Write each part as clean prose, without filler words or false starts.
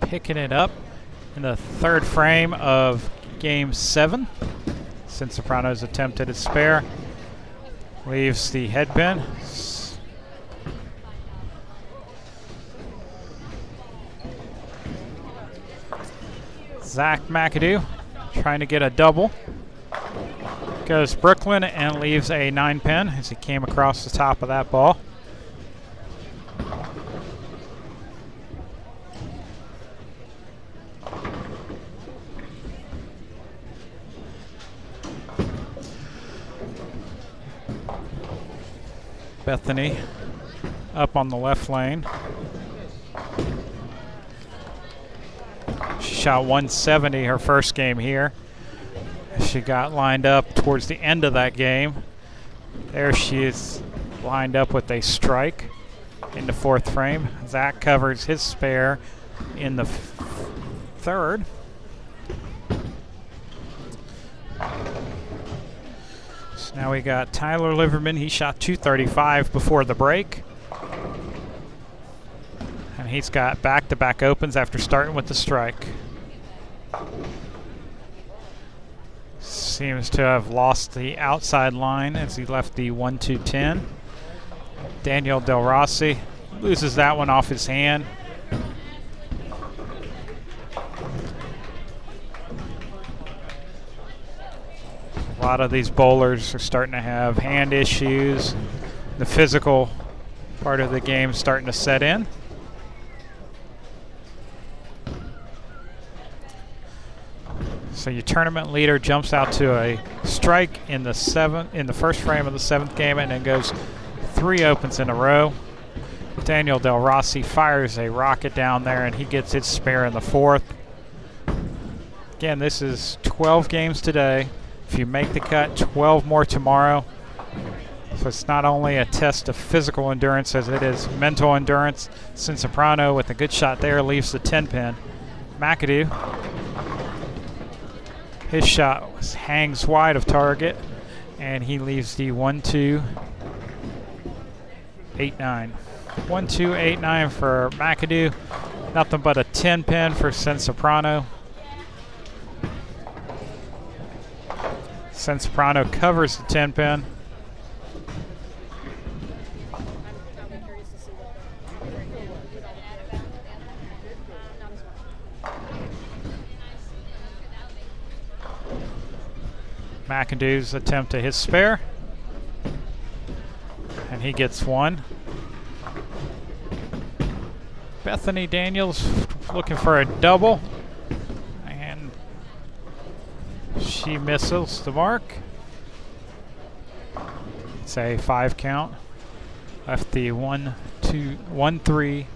picking it up in the third frame of Game 7. Cinsoprano's attempt at a spare leaves the headpin. Zach McAdoo trying to get a double. Goes Brooklyn and leaves a 9-pin as he came across the top of that ball. Bethany up on the left lane. She shot 170 her first game here. She got lined up towards the end of that game. There she is lined up with a strike in the fourth frame. Zach covers his spare in the third. So now we got Tyler Liverman. He shot 235 before the break. And he's got back-to-back opens after starting with the strike. Seems to have lost the outside line as he left the 1-2-10. Daniel Del Rossi loses that one off his hand. A lot of these bowlers are starting to have hand issues. The physical part of the game starting to set in. So your tournament leader jumps out to a strike in the first frame of the 7th game and then goes 3 opens in a row. Daniel Del Rossi fires a rocket down there and he gets his spare in the 4th. Again, this is 12 games today. If you make the cut, 12 more tomorrow. So it's not only a test of physical endurance as it is mental endurance. Cinsoprano with a good shot there leaves the 10-pin. McAdoo, his shot hangs wide of target, and he leaves the 1-2-8-9. 1-2-8-9 for McAdoo. Nothing but a 10-pin for Cinsoprano. Cinsoprano covers the 10-pin. McAdoo's attempt to his spare, and he gets one. Bethany Daniels looking for a double, and she misses the mark. It's a 5 count. Left the 1-3-6-8-10.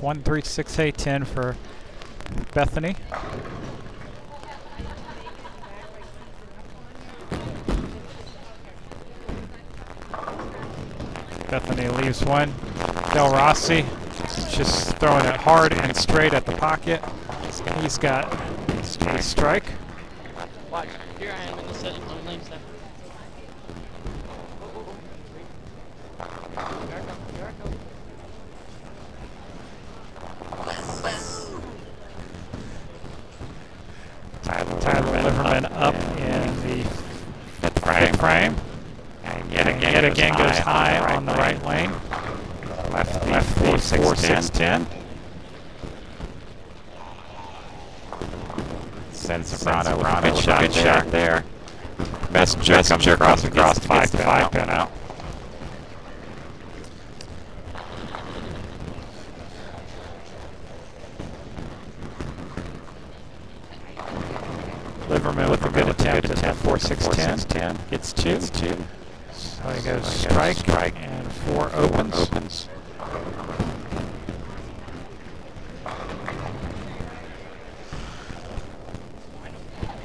1-3-6-8-10 for Bethany. Bethany leaves one. Del Rossi just throwing it hard and straight at the pocket. He's got a strike. Watch, here I am in the setting on lane 7. Tyler Liverman up in the 5th frame. And yet again goes high on the right lane. Left 4-6-10. Cinsoprano with a good shot there. Messenger comes across the 5-pin out. Liverman with a good attempt at 4-6-10. Gets 2. So he goes strike and 4 opens.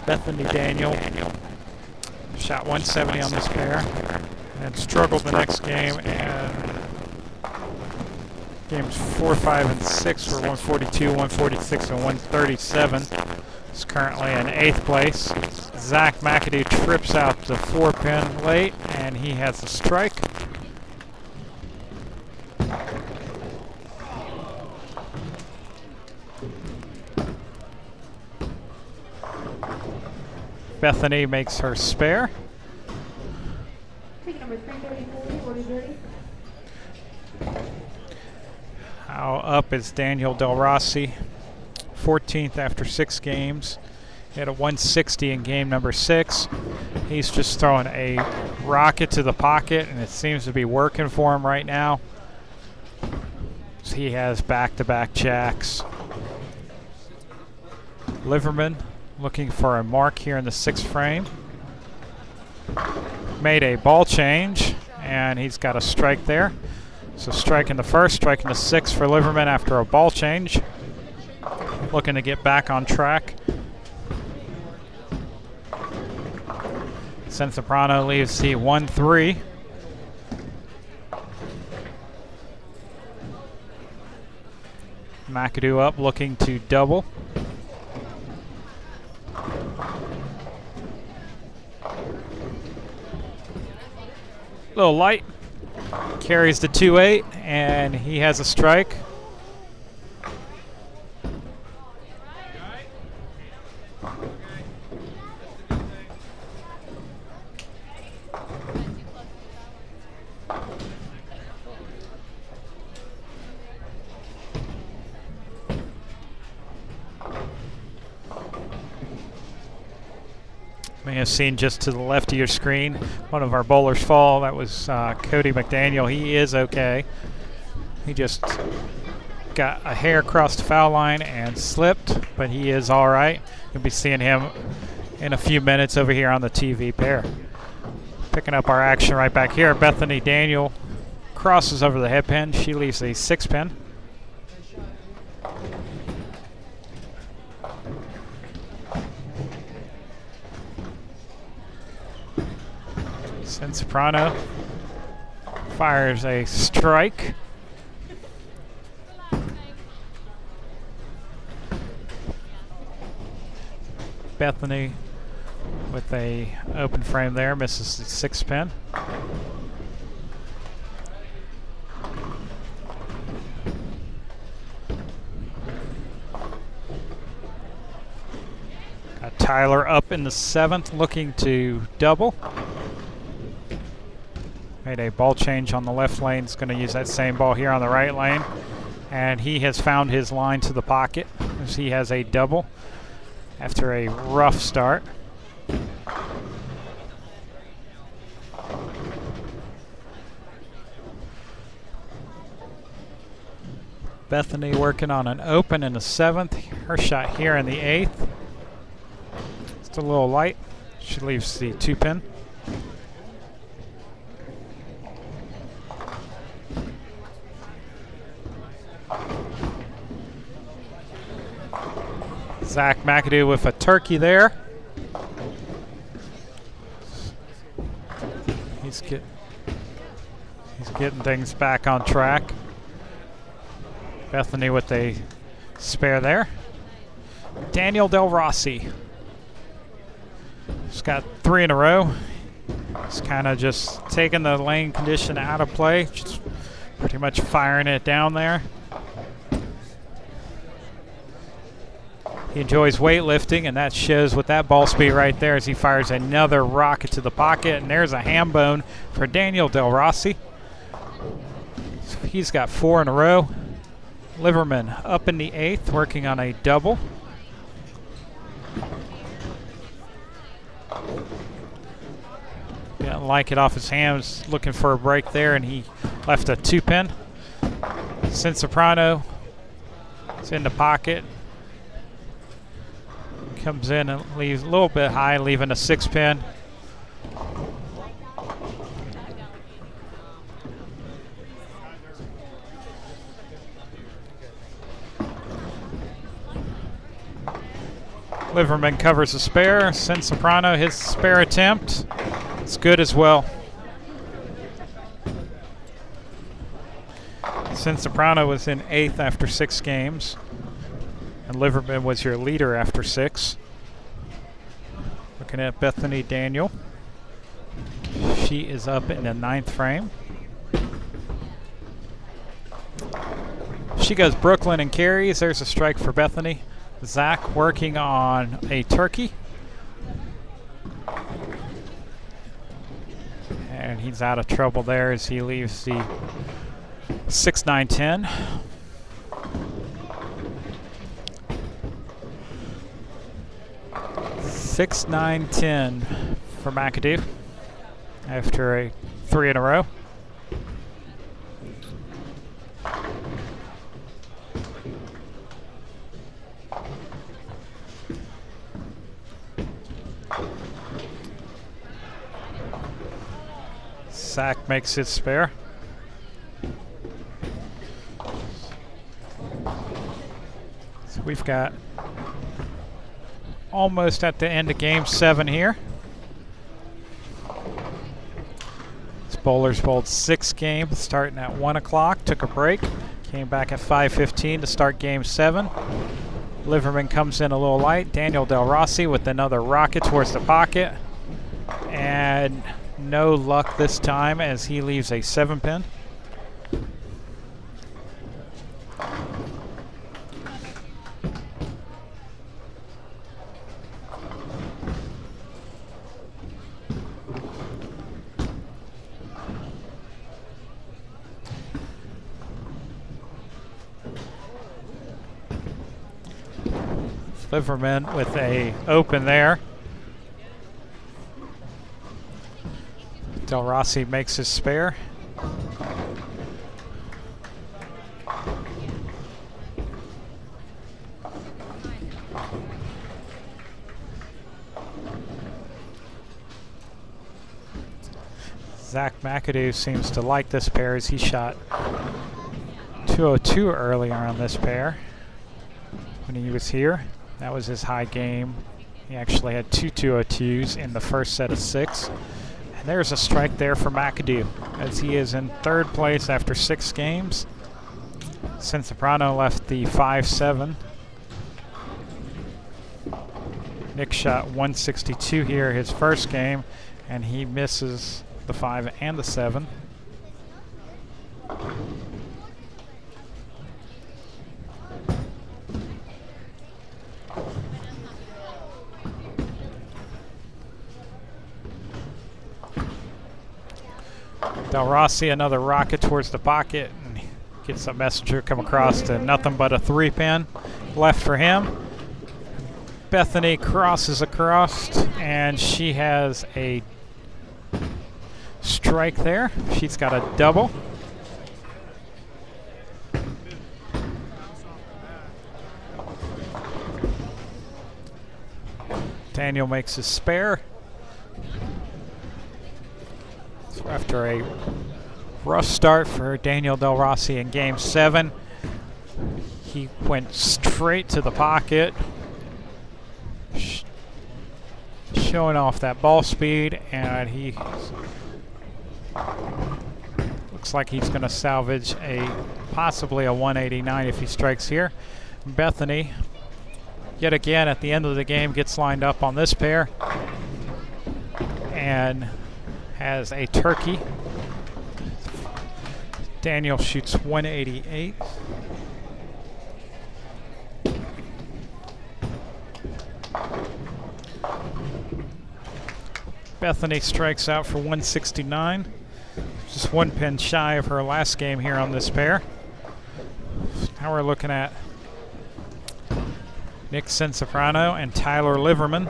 Bethany Daniel shot 170 on this pair and struggled the next game, and games 4, 5, and 6 were 142, 146, and 137. He's currently in 8th place. Zach McAdoo trips out the 4-pin late, and he has a strike. Bethany makes her spare. Ticket number 330, How up is Daniel Del Rossi, 14th after 6 games. He had a 160 in game number 6. He's just throwing a rocket to the pocket, and it seems to be working for him right now. So he has back-to-back jacks. Liverman looking for a mark here in the 6th frame. Made a ball change, and he's got a strike there. So strike in the 1st, strike in the 6th for Liverman after a ball change. Looking to get back on track. Sensoprano leaves the 1-3. McAdoo up looking to double. Little light. Carries the 2-8, and he has a strike. May have seen just to the left of your screen one of our bowlers fall. That was Cody McDaniel. He is okay. He just got a hair across the foul line and slipped, but he is all right. You'll be seeing him in a few minutes over here on the TV pair. Picking up our action right back here. Bethany Daniel crosses over the head pin. She leaves a 6 pin. Sensoprano fires a strike. Bethany with a open frame there, misses the 6 pin. Got Tyler up in the 7th looking to double. Made a ball change on the left lane. He's going to use that same ball here on the right lane. And he has found his line to the pocket as he has a double after a rough start. Bethany working on an open in the 7th. Her shot here in the 8th. Just a little light. She leaves the 2 pin. Zach McAdoo with a turkey there. He's getting things back on track. Bethany with a spare there. Daniel Del Rossi. He's got 3 in a row. He's kind of just taking the lane condition out of play. Just pretty much firing it down there. He enjoys weightlifting, and that shows with that ball speed right there as he fires another rocket to the pocket. And there's a ham bone for Daniel Del Rossi. He's got 4 in a row. Liverman up in the 8th, working on a double. Didn't like it off his hands, looking for a break there, and he left a 2 pin. Sensoprano is in the pocket. Comes in and leaves a little bit high, leaving a 6 pin. Liverman covers the spare. Sensoprano, his spare attempt. It's good as well. Sensoprano was in 8th after 6 games. And Liverman was your leader after 6. Looking at Bethany Daniel. She is up in the 9th frame. She goes Brooklyn and carries. There's a strike for Bethany. Zach working on a turkey. And he's out of trouble there as he leaves the 6-9-10. Six, 9, 10 for McAdoo after a 3 in a row. Zach makes his spare. So we've got almost at the end of game 7 here. This Bowlers bowled 6 games starting at 1 o'clock, took a break, came back at 5:15 to start game 7. Liverman comes in a little light. Daniel Del Rossi with another rocket towards the pocket. And no luck this time as he leaves a 7-pin. Liverman with a open there. Del Rossi makes his spare. Zach McAdoo seems to like this pair as he shot 202 earlier on this pair when he was here. That was his high game. He actually had 2 202s in the first set of 6. And there's a strike there for McAdoo as he is in 3rd place after 6 games. Cinciprano left the 5-7. Nick shot 162 here his first game, and he misses the 5 and the 7. Del Rossi, another rocket towards the pocket, and gets a messenger come across to nothing but a 3-pin left for him. Bethany crosses across, and she has a strike there. She's got a double. Daniel makes his spare. So after a rough start for Daniel Del Rossi in game 7, he went straight to the pocket, showing off that ball speed, and he looks like he's going to salvage possibly a 189 if he strikes here. Bethany, yet again at the end of the game, gets lined up on this pair and has a turkey. Daniel shoots 188. Bethany strikes out for 169. Just 1 pin shy of her last game here on this pair. Now we're looking at Nick Cinciprano and Tyler Liverman.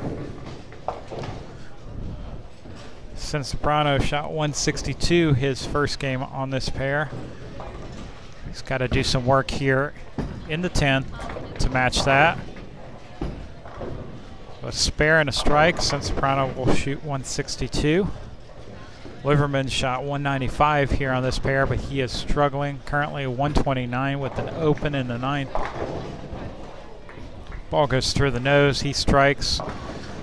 Cinciprano shot 162 his first game on this pair. He's got to do some work here in the 10th to match that. A spare and a strike. Cinciprano will shoot 162. Liverman shot 195 here on this pair, but he is struggling. Currently 129 with an open in the 9th. Ball goes through the nose. He strikes.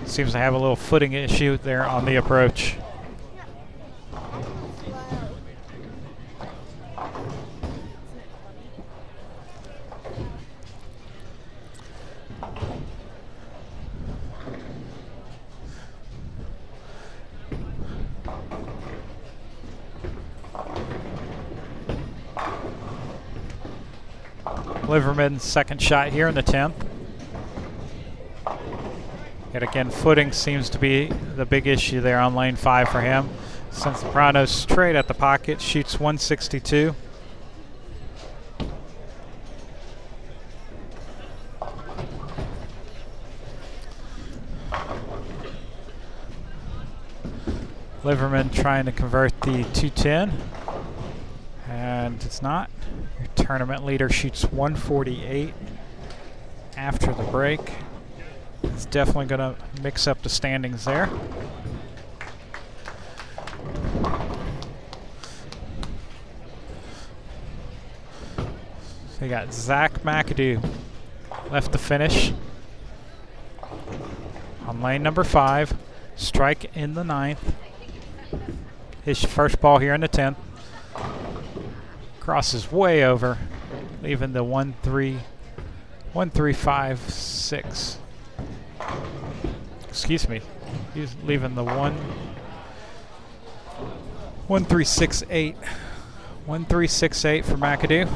Seems to have a little footing issue there on the approach. Liverman's second shot here in the 10th. Yet again, footing seems to be the big issue there on lane 5 for him. Soprano straight at the pocket, shoots 162. Liverman trying to convert the 210, and it's not. Your tournament leader shoots 148 after the break. It's definitely going to mix up the standings there. So you got Zach McAdoo left to finish on lane number 5. Strike in the 9th. His first ball here in the 10th. Crosses way over, leaving the 1-3-5-6. Excuse me. He's leaving the 1-3-6-8. 1-3-6-8 for McAdoo.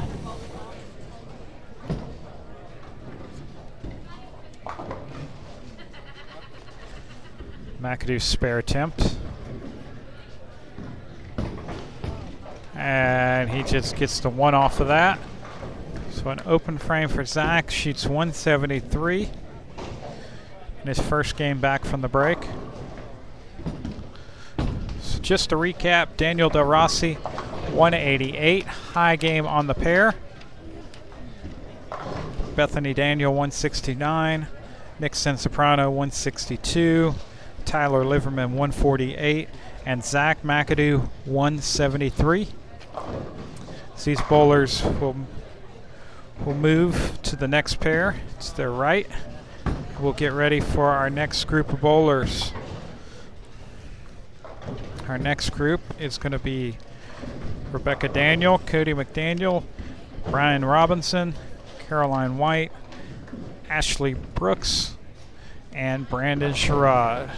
McAdoo's spare attempt. And he just gets the 1 off of that. So an open frame for Zach, shoots 173 in his first game back from the break. So just to recap, Daniel Del Rossi, 188, high game on the pair. Bethany Daniel, 169. Nick Soprano, 162. Tyler Liverman, 148. And Zach McAdoo, 173. So these bowlers will move to the next pair. It's their right. We'll get ready for our next group of bowlers. Our next group is going to be Rebecca Daniel, Cody McDaniel, Brian Robinson, Caroline White, Ashley Brooks, and Brandon Sherrod.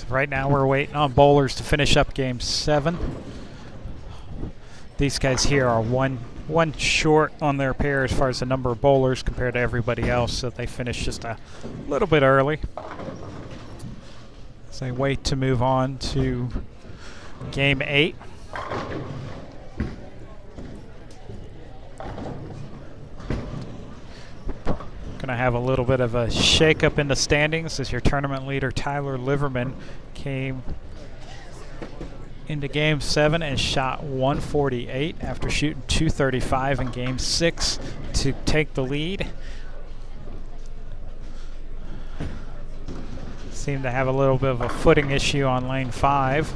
Right now we're waiting on bowlers to finish up game 7. These guys here are one short on their pair as far as the number of bowlers compared to everybody else, so they finish just a little bit early. As they wait to move on to game 8. Going to have a little bit of a shake-up in the standings as your tournament leader Tyler Liverman came into game 7 and shot 148 after shooting 235 in game 6 to take the lead. Seemed to have a little bit of a footing issue on lane 5.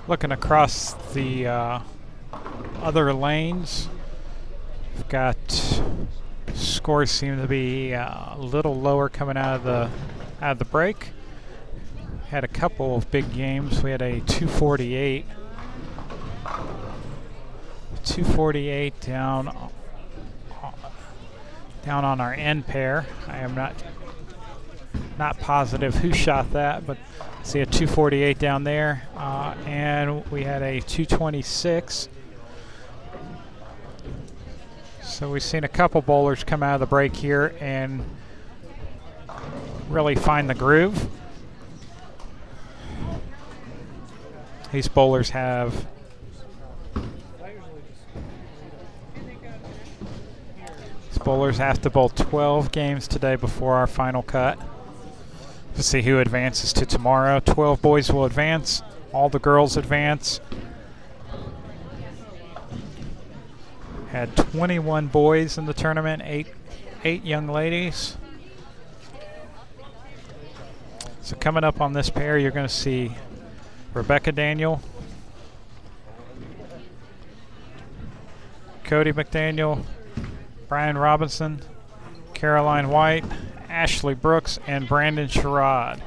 Looking across the other lanes, we've got scores seem to be a little lower coming out of the break. Had a couple of big games. We had a 248 248 down on our end pair. I am not positive who shot that, but see a 248 down there, and we had a 226. So we've seen a couple bowlers come out of the break here and really find the groove. These bowlers have to bowl 12 games today before our final cut to see who advances to tomorrow. 12 boys will advance. All the girls advance. Had 21 boys in the tournament, eight young ladies. So coming up on this pair, you're going to see Rebecca Daniel, Cody McDaniel, Brian Robinson, Caroline White, Ashley Brooks, and Brandon Sherrod.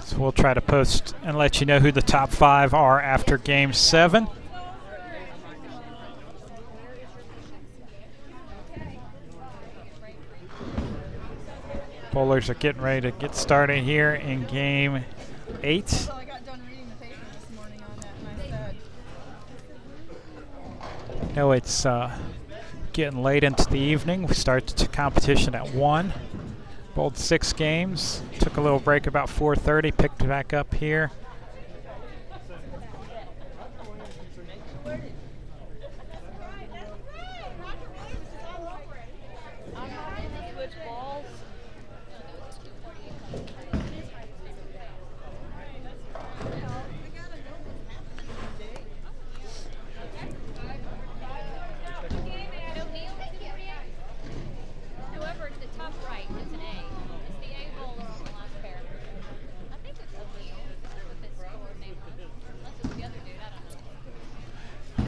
So we'll try to post and let you know who the top 5 are after Game 7. Bowlers are getting ready to get started here in Game 8. So I got done reading the paper this morning on that, and I said, No, it's getting late into the evening. We started the competition at 1. Bowled 6 games. Took a little break about 4:30. Picked back up here.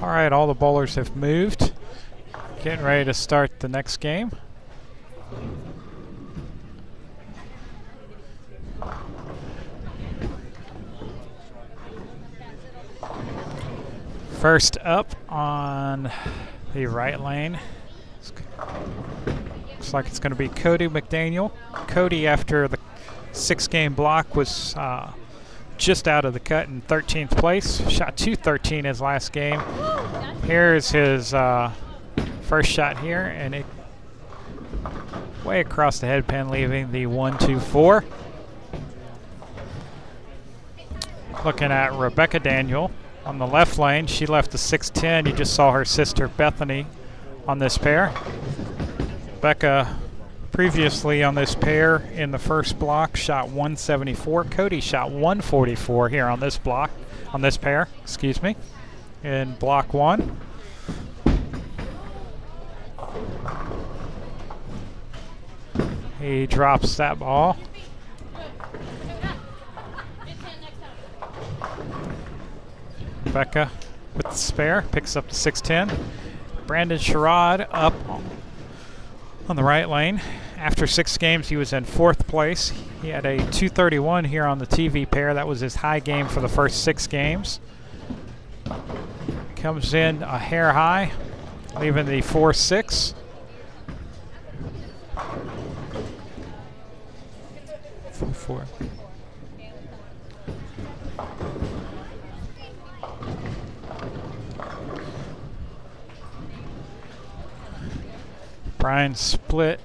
All right, all the bowlers have moved. Getting ready to start the next game. First up on the right lane, looks like it's going to be Cody McDaniel. Cody, after the 6-game block, was just out of the cut in 13th place. Shot 213 his last game. Here's his first shot here, and it way across the head pin, leaving the 1-2-4. Looking at Rebecca Daniel on the left lane. She left the 610. You just saw her sister Bethany on this pair. Rebecca previously on this pair in the first block shot 174. Cody shot 144 here on this block, on this pair, excuse me, in block 1. He drops that ball. Rebecca with the spare picks up the 610. Brandon Sherrod up on the right lane. After 6 games, he was in 4th place. He had a 231 here on the TV pair. That was his high game for the first 6 games. Comes in a hair high, leaving the 4-6. Four. Brian split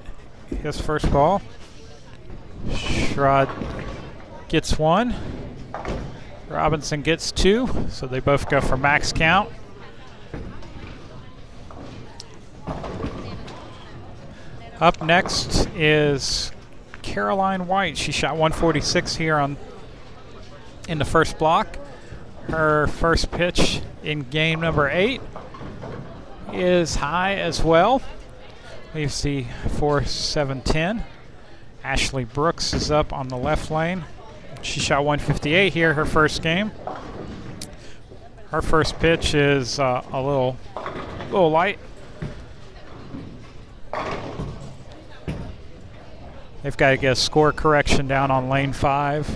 his first ball. Sherrod gets 1. Robinson gets 2, so they both go for max count. Up next is Caroline White. She shot 146 here in the first block. Her first pitch in game number 8 is high as well. Leaves the 4-7-10. Ashley Brooks is up on the left lane. She shot 158 here her first game. Her first pitch is a little light. They've got to get a score correction down on lane 5.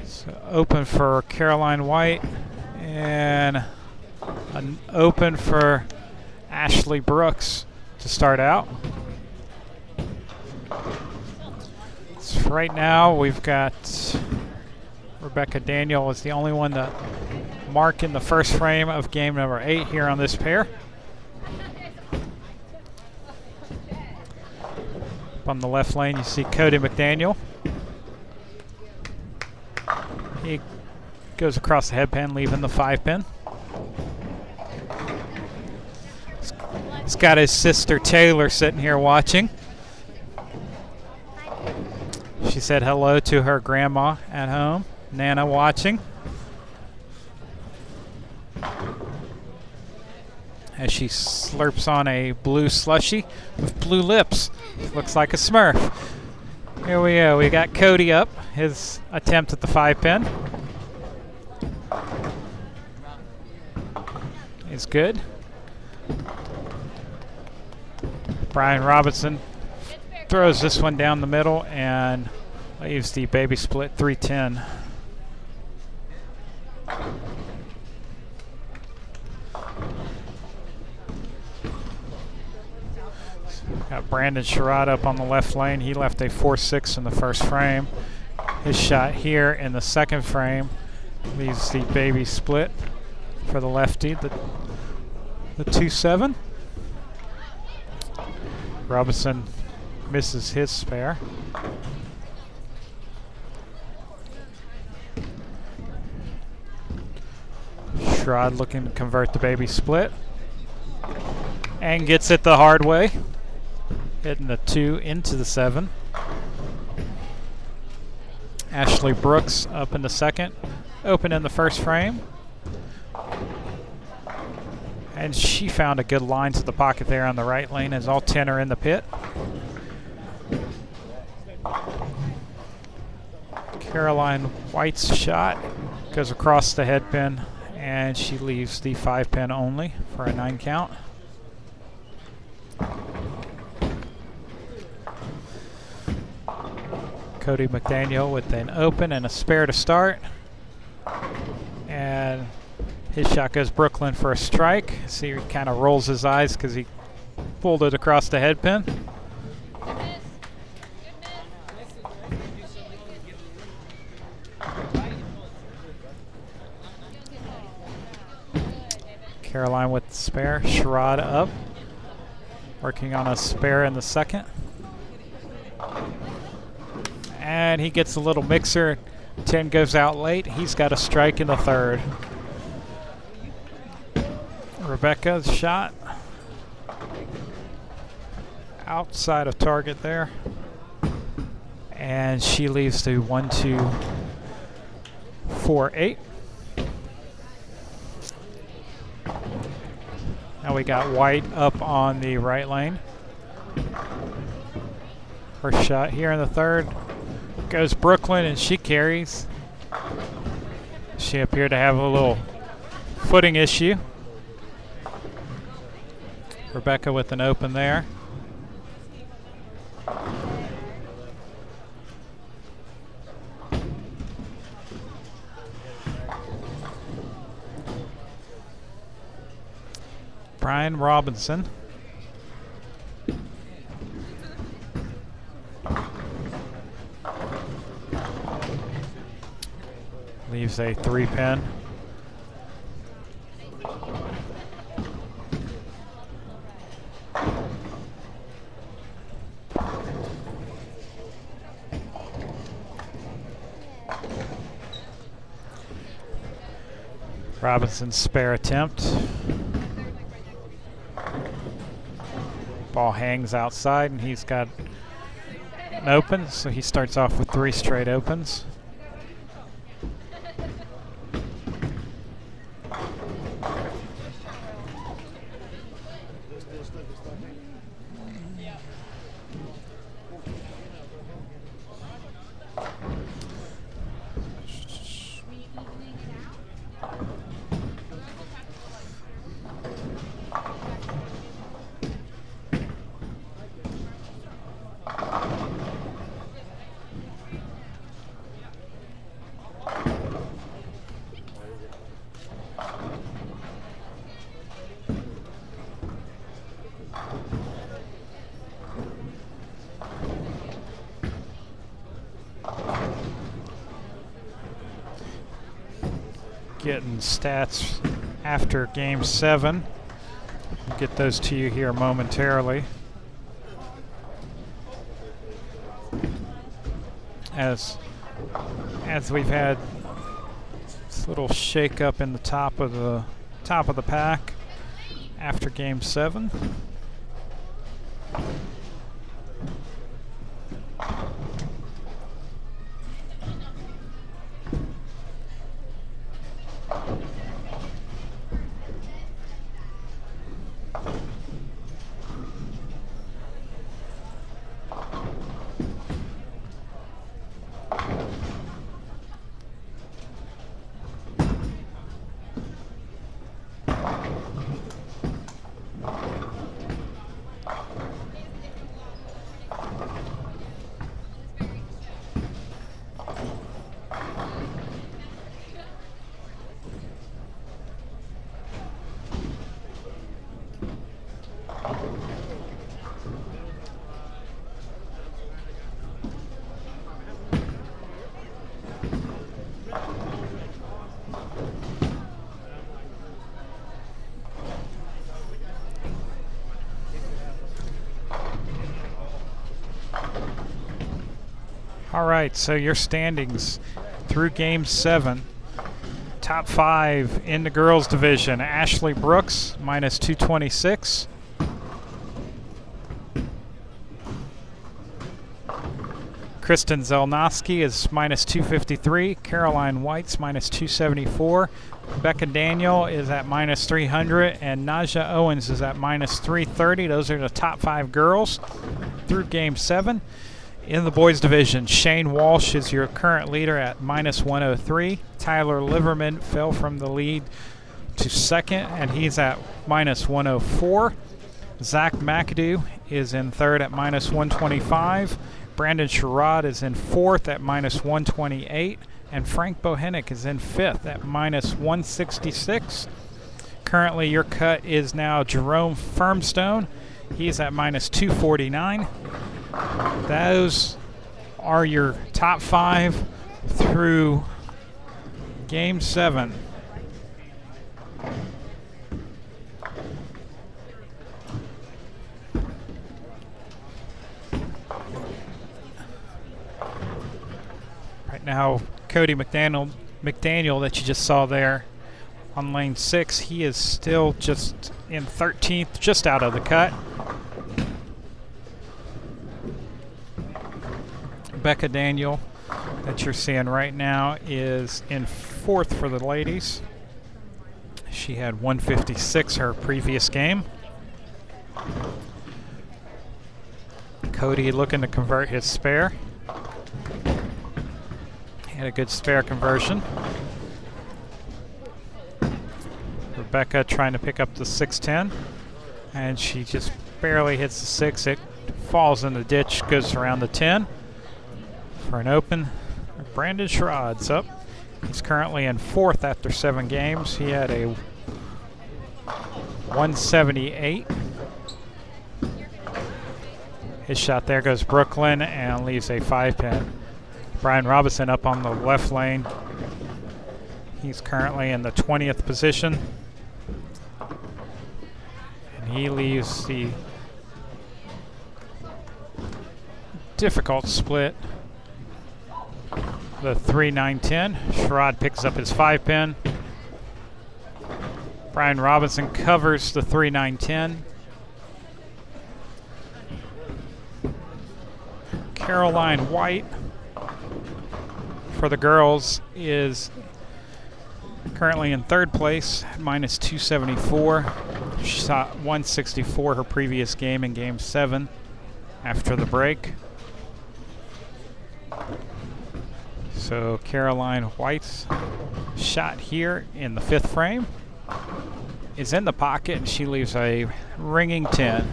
So open for Caroline White and an open for Ashley Brooks to start out. So right now we've got Rebecca Daniel is the only one to mark in the first frame of game number 8 here on this pair. Up on the left lane you see Cody McDaniel. He goes across the headpin, leaving the 5-pin. He's got his sister Taylor sitting here watching. She said hello to her grandma at home. Nana watching. As she slurps on a blue slushie with blue lips. Looks like a Smurf. Here we go. We got Cody up. His attempt at the 5-pin is good. Brian Robinson throws this one down the middle and leaves the baby split 310. Got Brandon Sherrod up on the left lane. He left a 4-6 in the first frame. His shot here in the second frame leaves the baby split for the lefty, the 2-7. Robinson misses his spare. Sherrod looking to convert the baby split and gets it the hard way, hitting the 2 into the 7. Ashley Brooks up in the second, open in the first frame. And she found a good line to the pocket there on the right lane as all 10 are in the pit. Caroline White's shot goes across the head pin and she leaves the 5-pin only for a 9 count. Cody McDaniel with an open and a spare to start. And his shot goes Brooklyn for a strike. See, he kind of rolls his eyes because he pulled it across the head pin. Caroline with the spare. Sherrod up. Working on a spare in the second. And he gets a little mixer. 10 goes out late. He's got a strike in the third. Rebecca's shot. Outside of target there. And she leaves to 1-2-4-8. Now we got White up on the right lane. First shot here in the third. Goes Brooklyn and she carries. She appeared to have a little footing issue. Rebecca with an open there. Brian Robinson. Leaves a 3-pin. Robinson's spare attempt. Ball hangs outside and he's got an open, so he starts off with 3 straight opens. getting stats after Game 7. We'll get those to you here momentarily. As we've had this little shake up in the top of the pack after Game 7. All right, so your standings through Game 7. Top 5 in the girls division. Ashley Brooks, minus 226. Kristen Zelnowski is minus 253. Caroline White's minus 274. Becca Daniel is at minus 300. And Naja Owens is at minus 330. Those are the top 5 girls through Game 7. In the boys division, Shane Walsh is your current leader at minus 103. Tyler Liverman fell from the lead to second, and he's at minus 104. Zach McAdoo is in third at minus 125. Brandon Sherrod is in fourth at minus 128. And Frank Bohenick is in fifth at minus 166. Currently, your cut is now Jerome Firmstone. He's at minus 249. Those are your top 5 through Game 7. Right now, Cody McDaniel that you just saw there on lane 6, he is still just in 13th, just out of the cut. Becca Daniel that you're seeing right now is in 4th for the ladies. She had 156 her previous game. Cody looking to convert his spare. Had a good spare conversion. Rebecca trying to pick up the 610, and she just barely hits the 6. It falls in the ditch, goes around the 10. For an open, Brandon Sherrod's up. He's currently in 4th after 7 games. He had a 178. His shot there goes Brooklyn and leaves a 5-pin. Brian Robinson up on the left lane. He's currently in the 20th position. And he leaves the difficult split. The 3-9-10. Sherrod picks up his 5-pin. Brian Robinson covers the 3-9-10. Caroline White for the girls is currently in 3rd place, minus 274. She shot 164 her previous game in Game 7 after the break. So Caroline White's shot here in the 5th frame is in the pocket, and she leaves a ringing 10.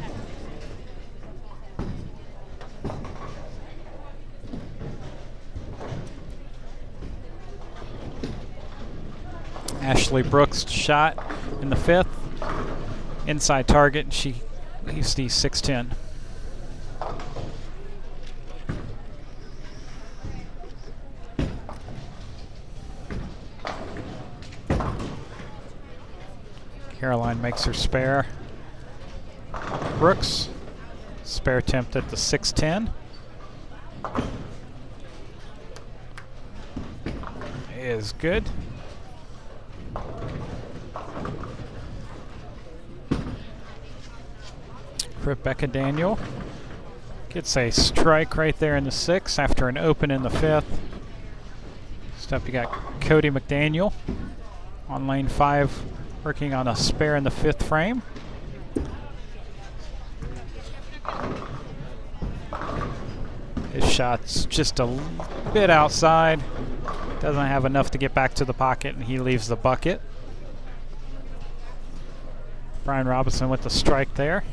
Ashley Brooks' shot in the 5th, inside target, and she leaves the 610. Caroline makes her spare. Brooks, spare attempt at the 6-10. Is good. Rebecca Daniel gets a strike right there in the 6th after an open in the 5th. Next up you got Cody McDaniel on lane 5, working on a spare in the 5th frame. His shot's just a bit outside. Doesn't have enough to get back to the pocket, and he leaves the bucket. Brian Robinson with the strike there.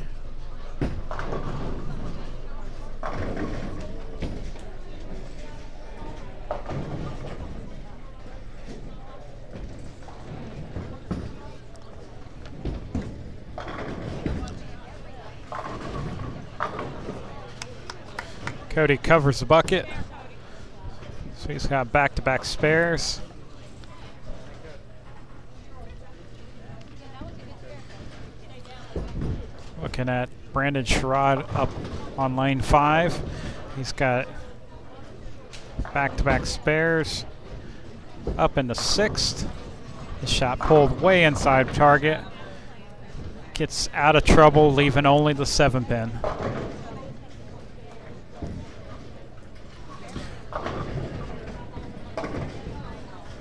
Cody covers the bucket. So he's got back-to-back spares. Looking at Brandon Sherrod up on lane 5. He's got back-to-back spares. Up in the 6th. His shot pulled way inside target. Gets out of trouble, leaving only the 7-pin.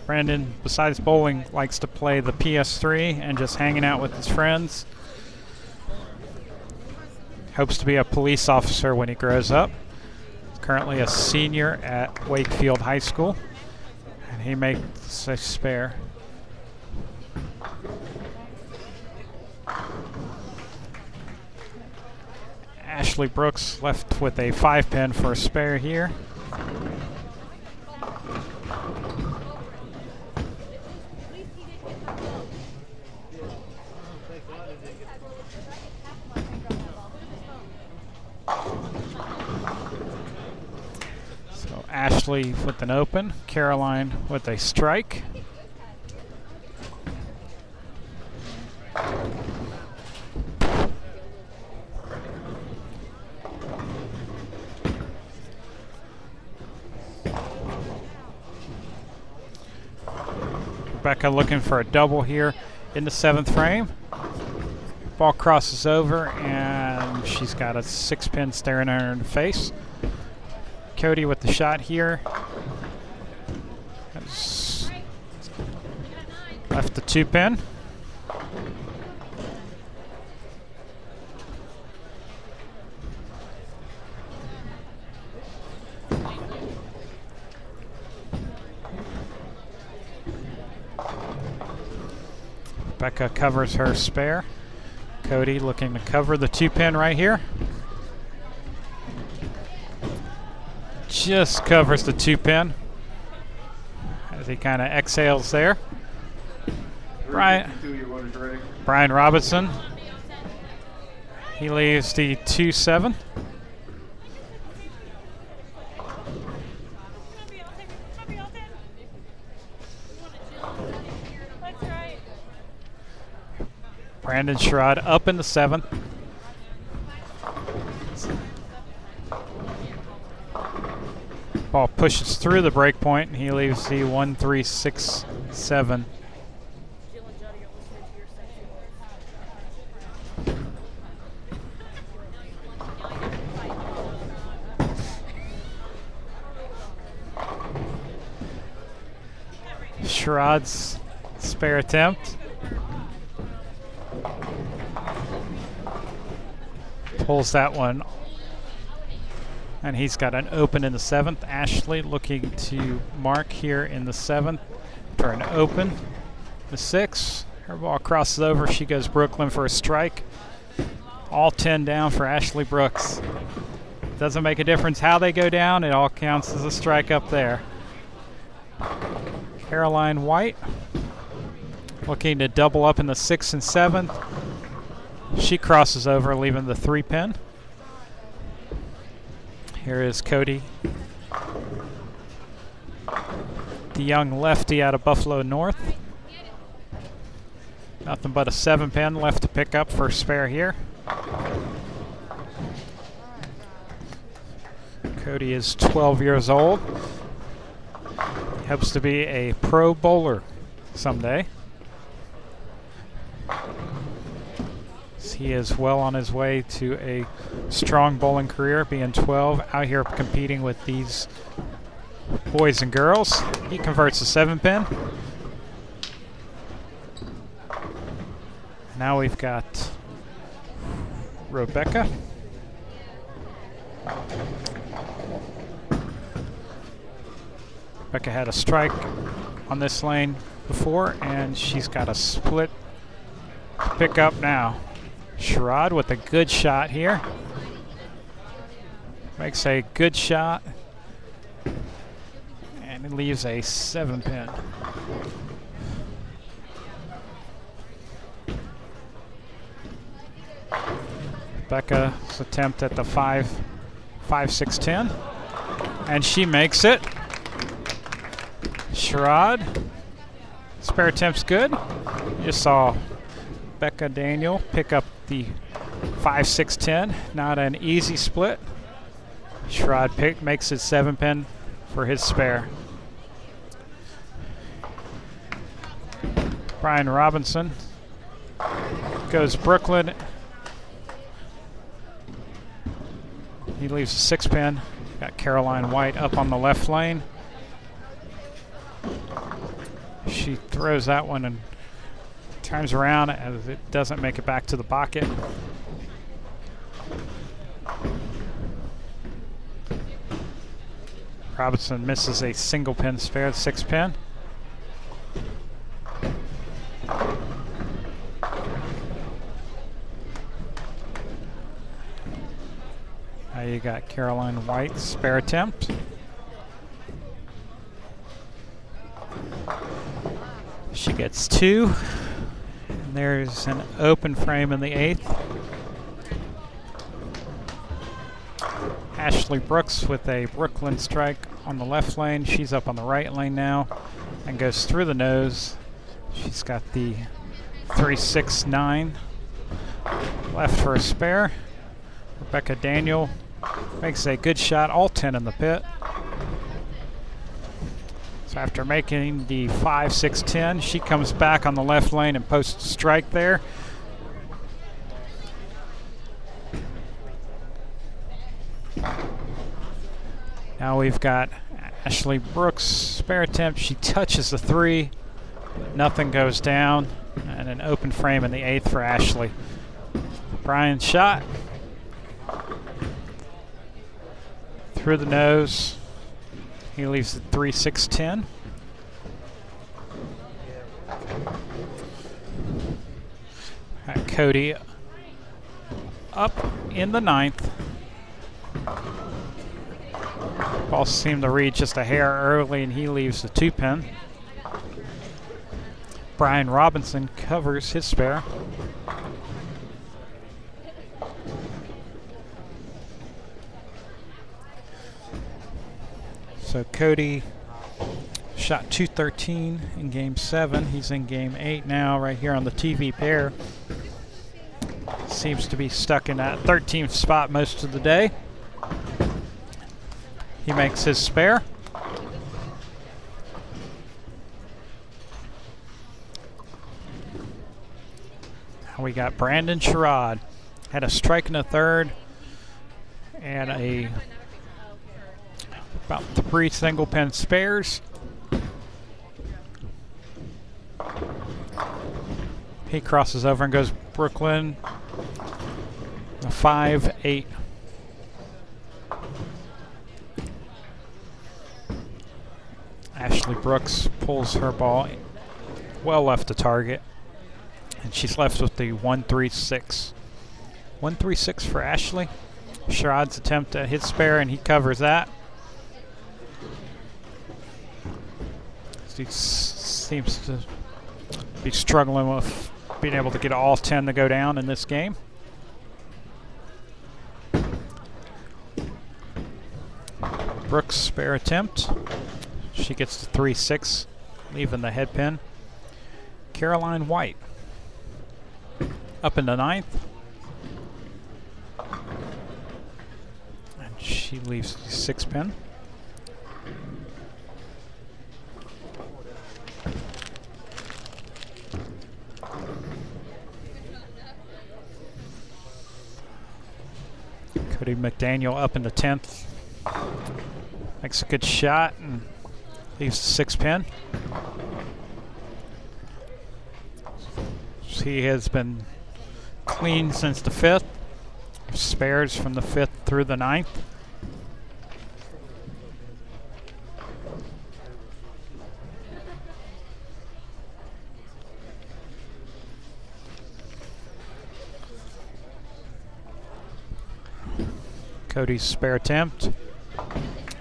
Brandon, besides bowling, likes to play the PS3 and just hanging out with his friends. Hopes to be a police officer when he grows up. He's currently a senior at Wakefield High School, and he makes a spare. Ashley Brooks left with a 5-pin for a spare here. So Ashley with an open, Caroline with a strike. Rebecca looking for a double here in the 7th frame. Ball crosses over and she's got a 6-pin staring at her in the face. Cody with the shot here. Has left the 2-pin. Becca covers her spare. Cody looking to cover the 2-pin right here. Just covers the 2-pin as he kind of exhales there. Brian Robinson. He leaves the 2-7. Brandon Sherrod up in the 7th. Ball pushes through the break point, and he leaves the 1-3-6-7. Sherrod's spare attempt. Pulls that one, and he's got an open in the 7th. Ashley looking to mark here in the 7th for an open. The 6th, her ball crosses over. She goes Brooklyn for a strike. All 10 down for Ashley Brooks. Doesn't make a difference how they go down. It all counts as a strike up there. Caroline White looking to double up in the 6th and 7th. She crosses over, leaving the 3-pin. Here is Cody, the young lefty out of Buffalo North. Nothing but a 7-pin left to pick up for spare here. Cody is 12 years old. He hopes to be a pro bowler someday. He is well on his way to a strong bowling career, being 12, out here competing with these boys and girls. He converts a 7-pin. Now we've got Rebecca. Rebecca had a strike on this lane before, and she's got a split to pick up now. Sherrod with a good shot here. Makes a good shot. And it leaves a 7-pin. Rebecca's attempt at the 5-6-10. And she makes it. Sherrod. Spare attempt's good. You just saw Becca Daniel pick up the 5-6-10. Not an easy split. Sherrod makes his 7-pin for his spare. Brian Robinson goes Brooklyn. He leaves a 6-pin. Got Caroline White up on the left lane. She throws that one and turns around as it doesn't make it back to the pocket. Robinson misses a single pin spare, 6-pin. Now you got Caroline White's spare attempt. She gets 2. And there's an open frame in the 8th. Ashley Brooks with a Brooklyn strike on the left lane. She's up on the right lane now and goes through the nose. She's got the 3-6-9 left for a spare. Rebecca Daniel makes a good shot, all 10 in the pit. So after making the 5-6-10, she comes back on the left lane and posts a strike there. Now we've got Ashley Brooks' spare attempt. She touches the 3, but nothing goes down, and an open frame in the 8th for Ashley. Brian's shot through the nose. He leaves the 3-6-10. Cody up in the 9th. Ball seemed to read just a hair early, and he leaves the 2-pin. Brian Robinson covers his spare. So Cody shot 213 in game 7. He's in game 8 now, right here on the TV pair. Seems to be stuck in that 13th spot most of the day. He makes his spare. Now we got Brandon Sherrod. Had a strike in the 3rd and about 3 single pin spares. He crosses over and goes Brooklyn. A 5-8. Ashley Brooks pulls her ball well left to target, and she's left with the 1-3-6. 1-3-6 for Ashley. Sherrod's attempt at his spare, and he covers that. He seems to be struggling with being able to get all 10 to go down in this game. Brooks' spare attempt. She gets the 3-6, leaving the head pin. Caroline White. up in the 9th. And she leaves the 6-pin. Cody McDaniel up in the 10th. Makes a good shot and leaves the 6-pin. He has been clean since the 5th. Spares from the 5th through the 9th. Cody's spare attempt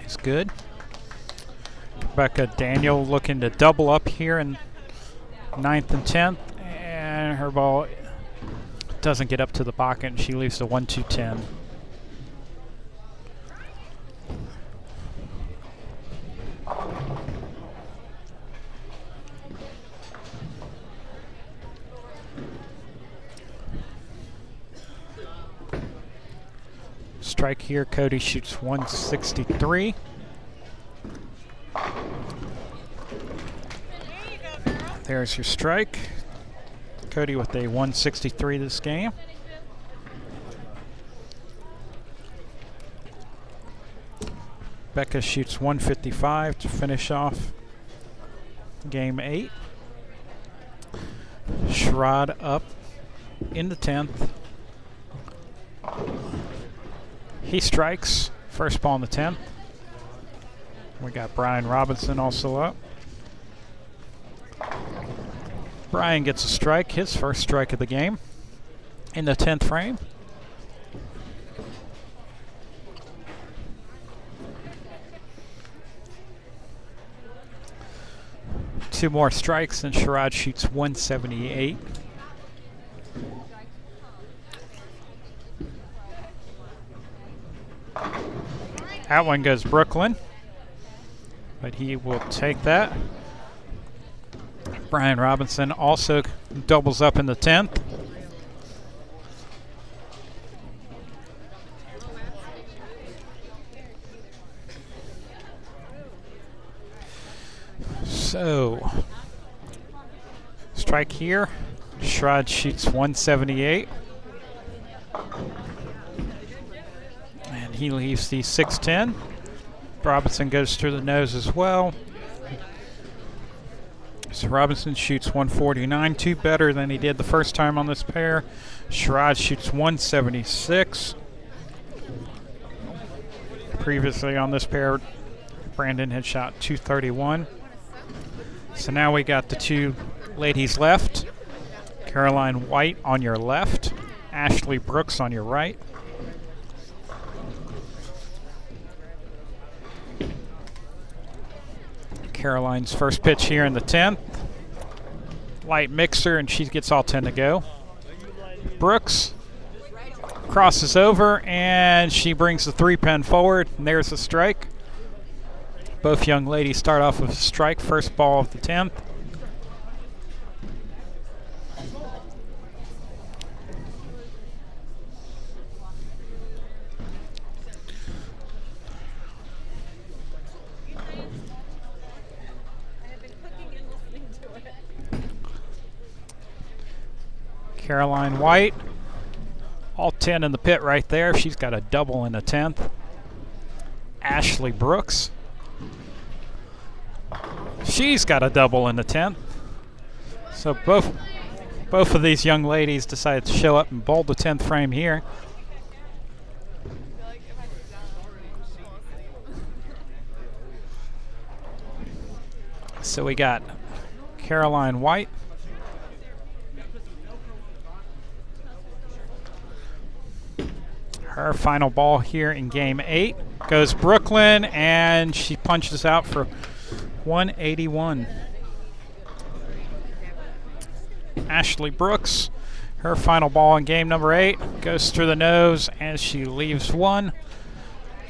is good. Rebecca Daniel looking to double up here in 9th and 10th, and her ball doesn't get up to the pocket, and she leaves the 1-2-10. Strike here, Cody shoots 163. There's your strike. Cody with a 163 this game. Becca shoots 155 to finish off game 8. Sherrod up in the 10th. He strikes. First ball in the 10th. We got Brian Robinson also up. Brian gets a strike, his first strike of the game in the 10th frame. Two more strikes and Sherrod shoots 178. That one goes Brooklyn, but he will take that. Brian Robinson also doubles up in the 10th. So, strike here. Sherrod shoots 178. And he leaves the 6-10. Robinson goes through the nose as well. So Robinson shoots 149, two better than he did the first time on this pair. Sherrod shoots 176. Previously on this pair, Brandon had shot 231. So now we got the two ladies left. Caroline White on your left, Ashley Brooks on your right. Caroline's first pitch here in the 10th. Light mixer, and she gets all 10 to go. Brooks crosses over, and she brings the 3-pin forward, and there's the strike. Both young ladies start off with a strike, first ball of the 10th. Caroline White, all 10 in the pit right there. She's got a double in the 10th. Ashley Brooks, she's got a double in the 10th. So both of these young ladies decided to show up and bowl the 10th frame here. So we got Caroline White, her final ball here in game 8 goes Brooklyn, and she punches out for 181. Ashley Brooks, her final ball in game number 8 goes through the nose, and she leaves one.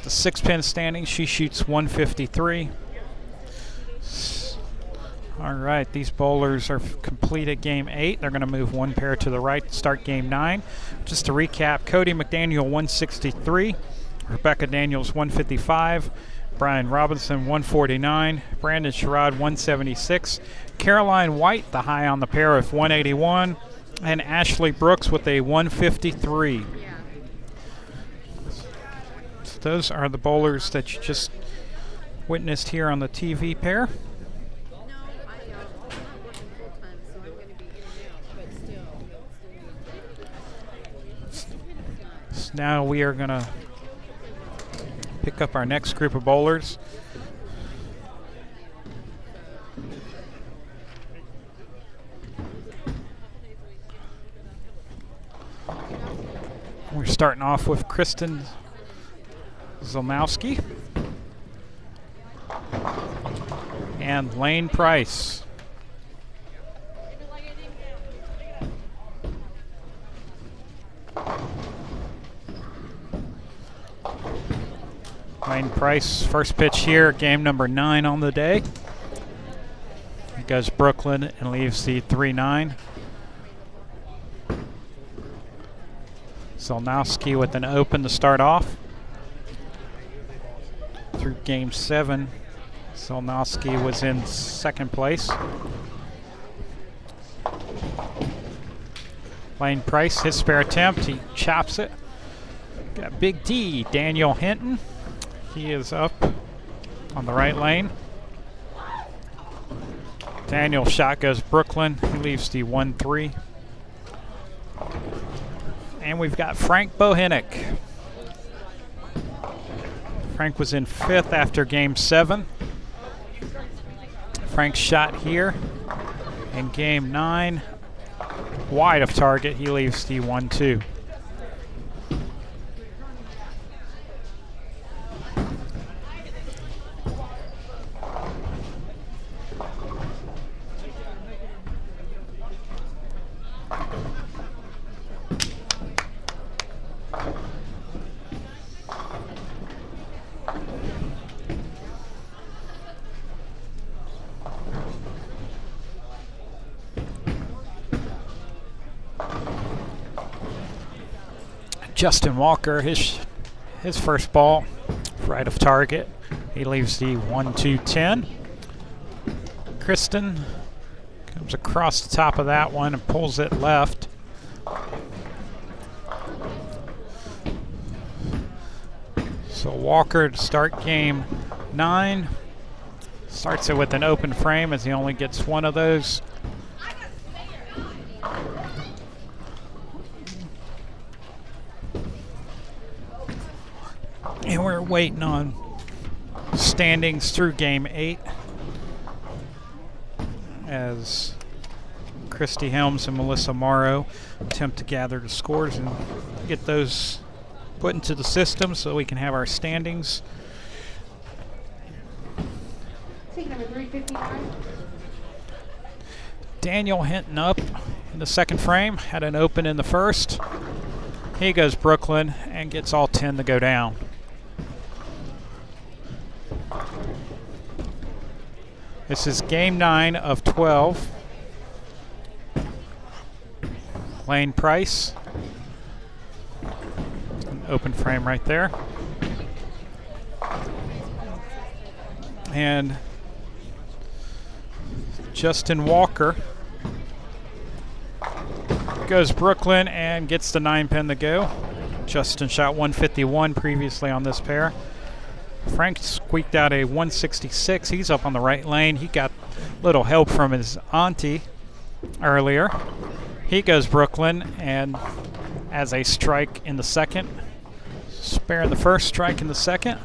The 6-pin standing, she shoots 153. All right, these bowlers are completed game 8. They're going to move one pair to the right to start game 9. Just to recap, Cody McDaniel 163, Rebecca Daniels 155, Brian Robinson 149, Brandon Sherrod 176, Caroline White, the high on the pair, with 181, and Ashley Brooks with a 153. So those are the bowlers that you just witnessed here on the TV pair. So now we are going to pick up our next group of bowlers. We're starting off with Kristen Zolnowski and Lane Price. Lane Price, first pitch here, game number 9 on the day. He goes Brooklyn and leaves the 3-9. Zolnowski with an open to start off. Through game 7, Zolnowski was in second place. Lane Price, his spare attempt, he chops it. Got Big D, Daniel Hinton. He is up on the right lane. Daniel's shot goes Brooklyn. He leaves the 1-3. And we've got Frank Bohinnick. Frank was in 5th after game 7. Frank's shot here in game 9. Wide of target. He leaves the 1-2. Justin Walker, his first ball, right of target. He leaves the 1-2-10. Kristen comes across the top of that one and pulls it left. So Walker to start game 9. Starts it with an open frame as he only gets one of those. And we're waiting on standings through game 8 as Christy Helms and Melissa Morrow attempt to gather the scores and get those put into the system so we can have our standings. Take number 359. Daniel Hinton up in the second frame, had an open in the first. He goes Brooklyn and gets all 10 to go down. This is game 9 of 12. Lane Price. An open frame right there. And Justin Walker goes Brooklyn and gets the 9-pin to go. Justin shot 151 previously on this pair. Frank squeaked out a 166. He's up on the right lane. He got a little help from his auntie earlier. He goes Brooklyn and as a strike in the second. Spare in the first, strike in the second.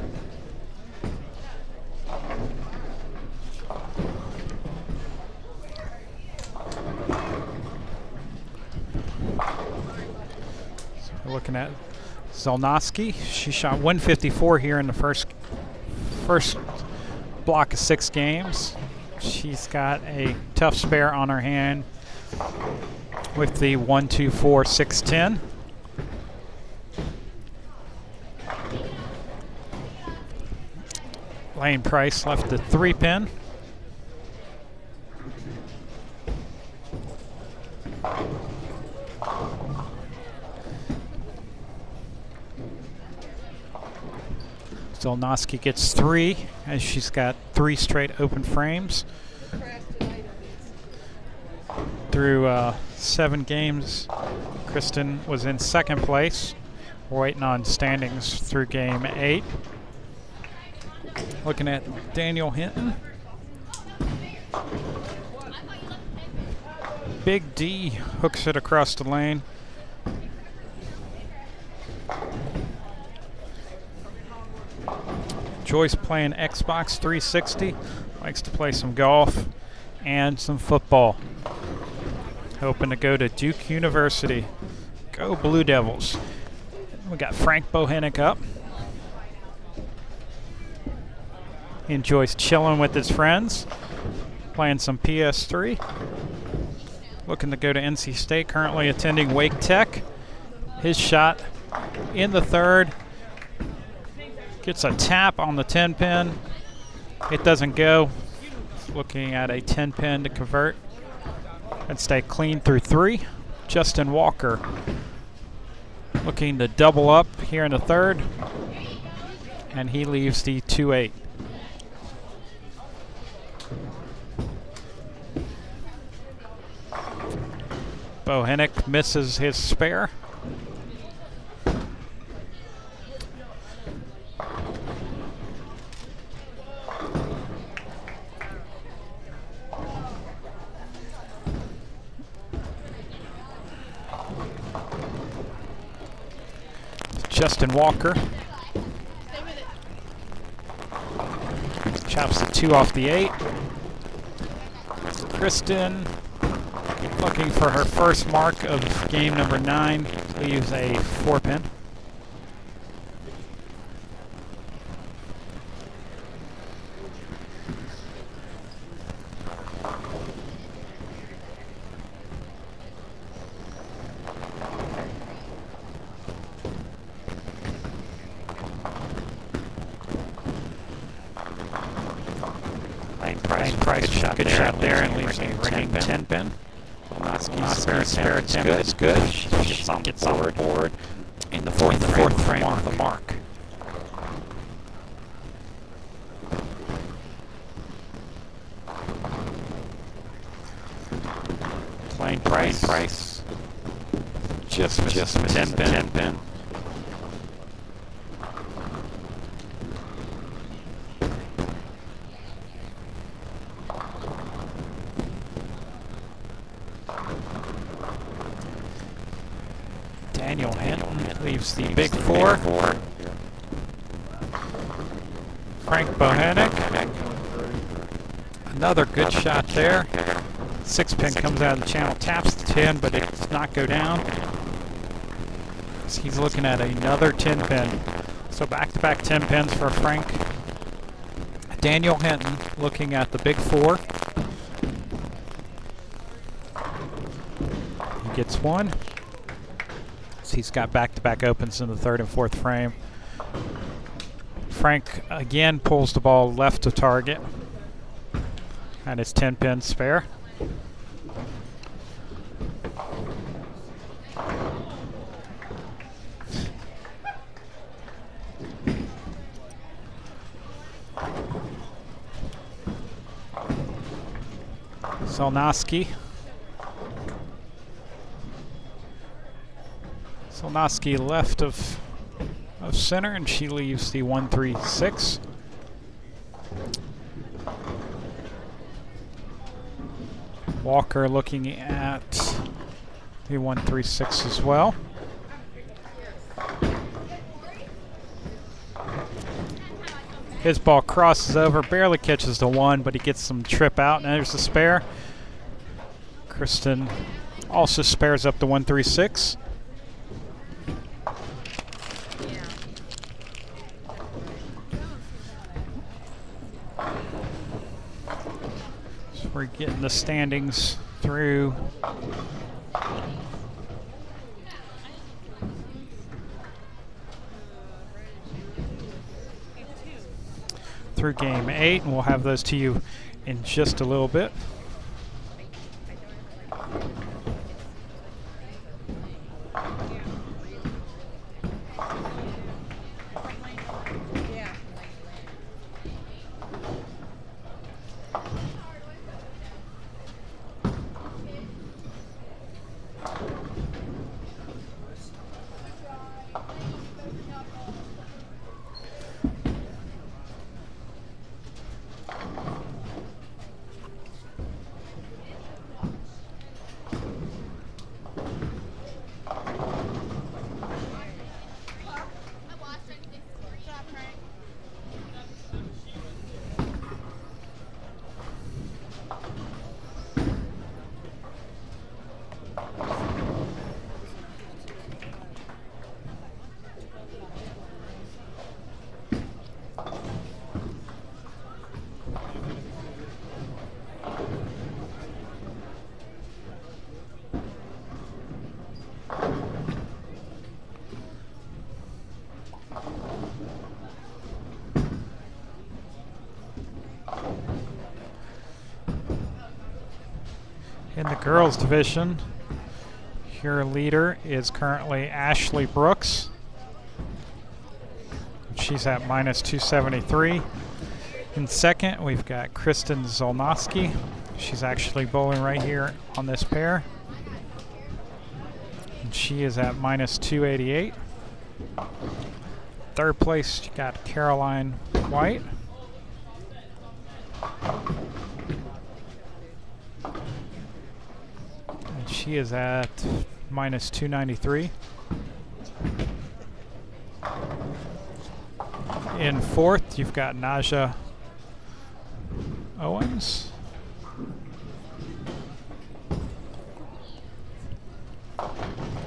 So we're looking at Zolnowski. She shot 154 here in the first block of 6 games. She's got a tough spare on her hand with the 1-2-4-6-10. Lane Price left the 3-pin. Zolnowski gets 3 as she's got 3 straight open frames. Through 7 games, Kristen was in 2nd place. We're waiting on standings through game 8. Looking at Daniel Hinton. Big D hooks it across the lane. Joyce playing Xbox 360, likes to play some golf and some football. Hoping to go to Duke University. Go Blue Devils. We got Frank Bohenick up. And Joyce chilling with his friends, playing some PS3. Looking to go to NC State, currently attending Wake Tech. His shot in the 3rd. Gets a tap on the 10 pin. It doesn't go. Looking at a 10 pin to convert and stay clean through 3. Justin Walker looking to double up here in the 3rd. And he leaves the 2-8. Bohenick misses his spare. Justin Walker chops the 2 off the 8. Kristen looking for her first mark of game number 9, leaves a 4 pin. Good shot there and leaves a ringing 10 pin. Zolnowski's spare attempt is good. She gets on board in the fourth frame of the mark. Playing Price. Just 10 pin. Daniel Hinton leaves the big 4. Frank Bohenick. Another good shot there. 6 pin comes out of the channel, taps the 10, but it does not go down. So he's looking at another 10 pin. So back-to-back 10 pins for Frank. Daniel Hinton looking at the big 4. He gets 1. He's got back-to-back opens in the 3rd and 4th frame. Frank again pulls the ball left of target. And his 10 pin spare. Zolnowski. Zolnowski left of center, and she leaves the 1-3-6. Walker looking at the 1-3-6 as well. His ball crosses over, barely catches the 1, but he gets some trip out, and there's the spare. Kristen also spares up the 1-3-6. So we're getting the standings through game 8, and we'll have those to you in just a little bit. In the girls division, your leader is currently Ashley Brooks. She's at minus 273. In second, we've got Kristen Zolnowski. She's actually bowling right here on this pair. And she is at minus 288. Third place, you got Caroline White. And she is at minus 293. In fourth, you've got Naja Owens.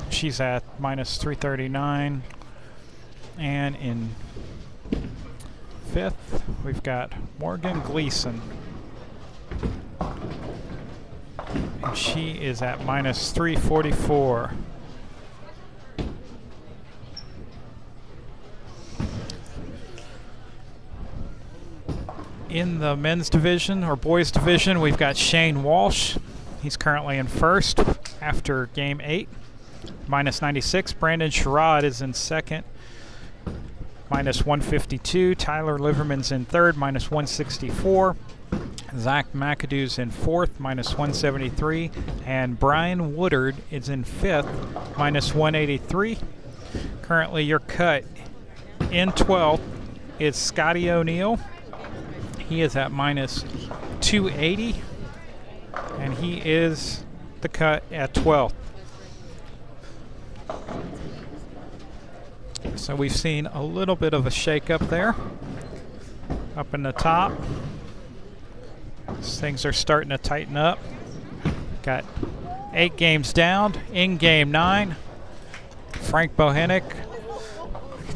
She's at minus 339. And in fifth, we've got Morgan Gleason. And she is at minus 344. In the men's division, or boys division, we've got Shane Walsh. He's currently in first after game 8, minus 96. Brandon Sherrod is in second, minus 152. Tyler Liverman's in third, minus 164. Zach McAdoo's in fourth, minus 173. And Brian Woodard is in fifth, minus 183. Currently, your cut in 12th is Scotty O'Neill. He is at minus 280, and he is the cut at 12th. So we've seen a little bit of a shake-up there. Up in the top, things are starting to tighten up. Got 8 games down. In game 9, Frank Bohenick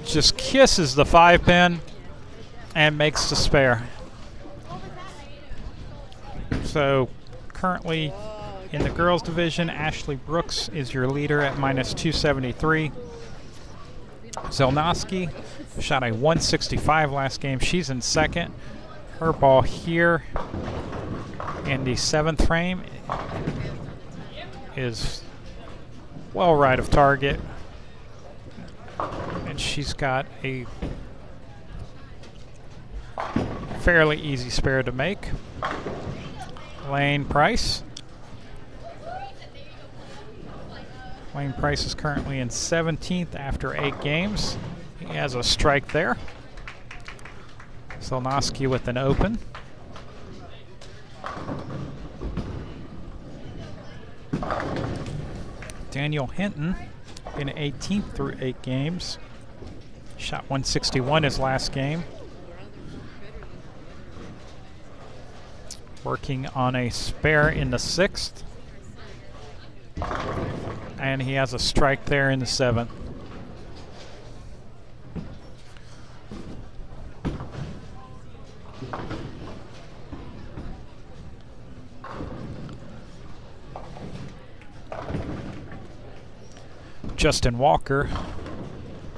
just kisses the 5-pin and makes the spare. So currently in the girls division, Ashley Brooks is your leader at minus 273. Zelnowski shot a 165 last game. She's in second. Her ball here in the 7th frame is well right of target. And she's got a fairly easy spare to make. Lane Price. Lane Price is currently in 17th after 8 games. He has a strike there. Zelnowski with an open. Daniel Hinton in 18th through 8 games. Shot 161 his last game. Working on a spare in the 6th. And he has a strike there in the 7th. Justin Walker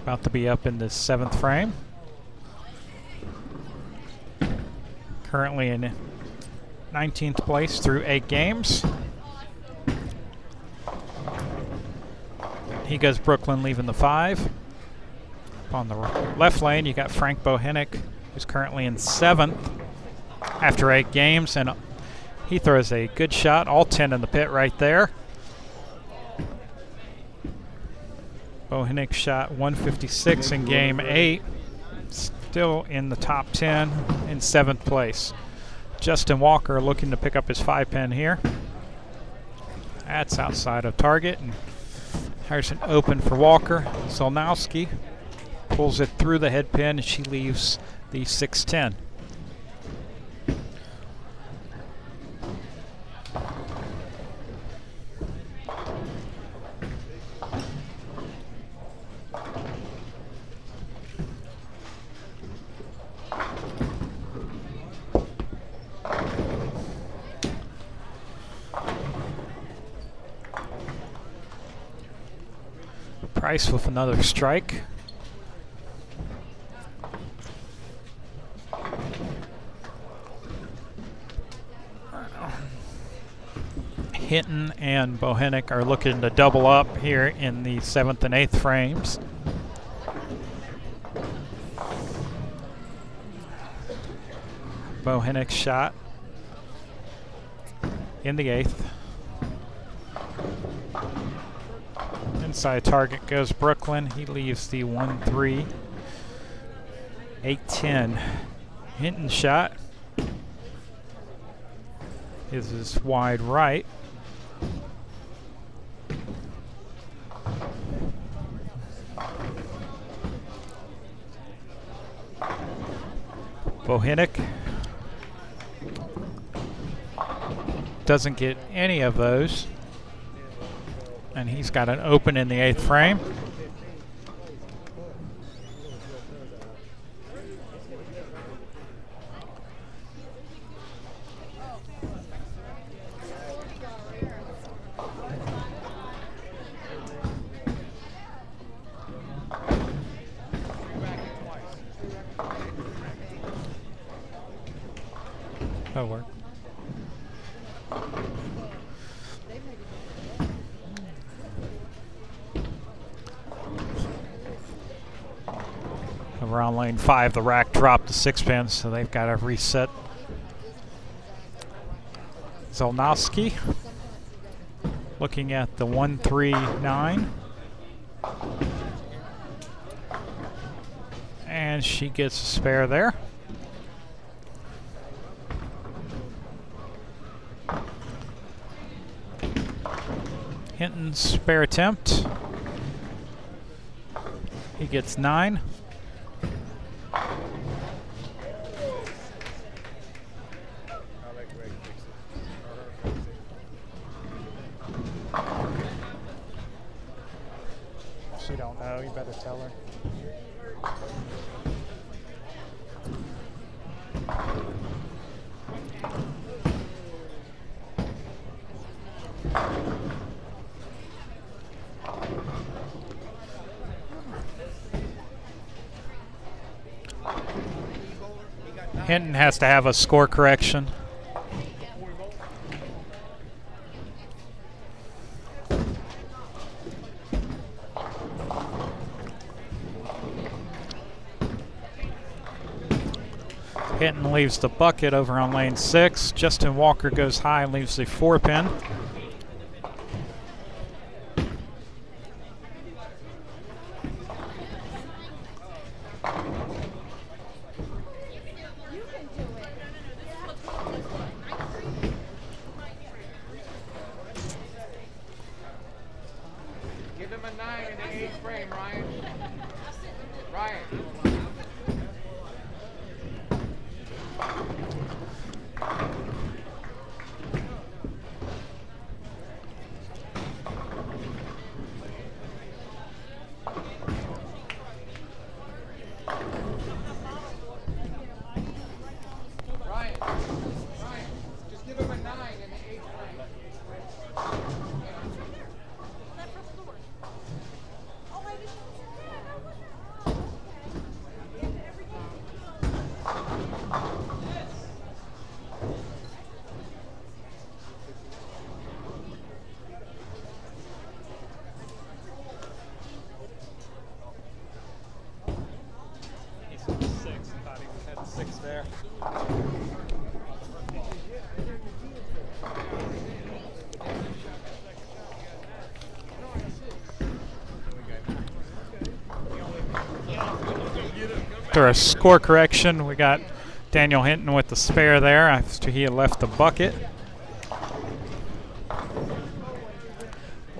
about to be up in the 7th frame. Currently in 19th place through 8 games. He goes Brooklyn leaving the 5. Up on the left lane, you got Frank Bohenick who's currently in 7th after 8 games, and he throws a good shot, all 10 in the pit right there. Bohinnick shot 156 in game 8, still in the top 10 in 7th place. Justin Walker looking to pick up his 5-pin here. That's outside of target, and there's an open for Walker. Zolnowski pulls it through the head pin, and she leaves the 6-10. Price with another strike. Hinton and Bohinnick are looking to double up here in the 7th and 8th frames. Bohinnick's shot in the 8th. Inside target goes Brooklyn. He leaves the 1-3. 8-10. Hinton shot is his wide right. Bohinnick doesn't get any of those. And he's got an open in the 8th frame. That'll work. Over on lane 5, the rack dropped the 6-pin, so they've got to reset. Zolnowski looking at the 1-3-9. And she gets a spare there. Hinton's spare attempt. He gets 9. She don't know, you better tell her. Hinton has to have a score correction. Hinton leaves the bucket over on lane 6. Justin Walker goes high and leaves the 4-pin. Give him a 9 in the 8th frame, Ryan. Ryan. After a score correction, we got Daniel Hinton with the spare there after he had left the bucket.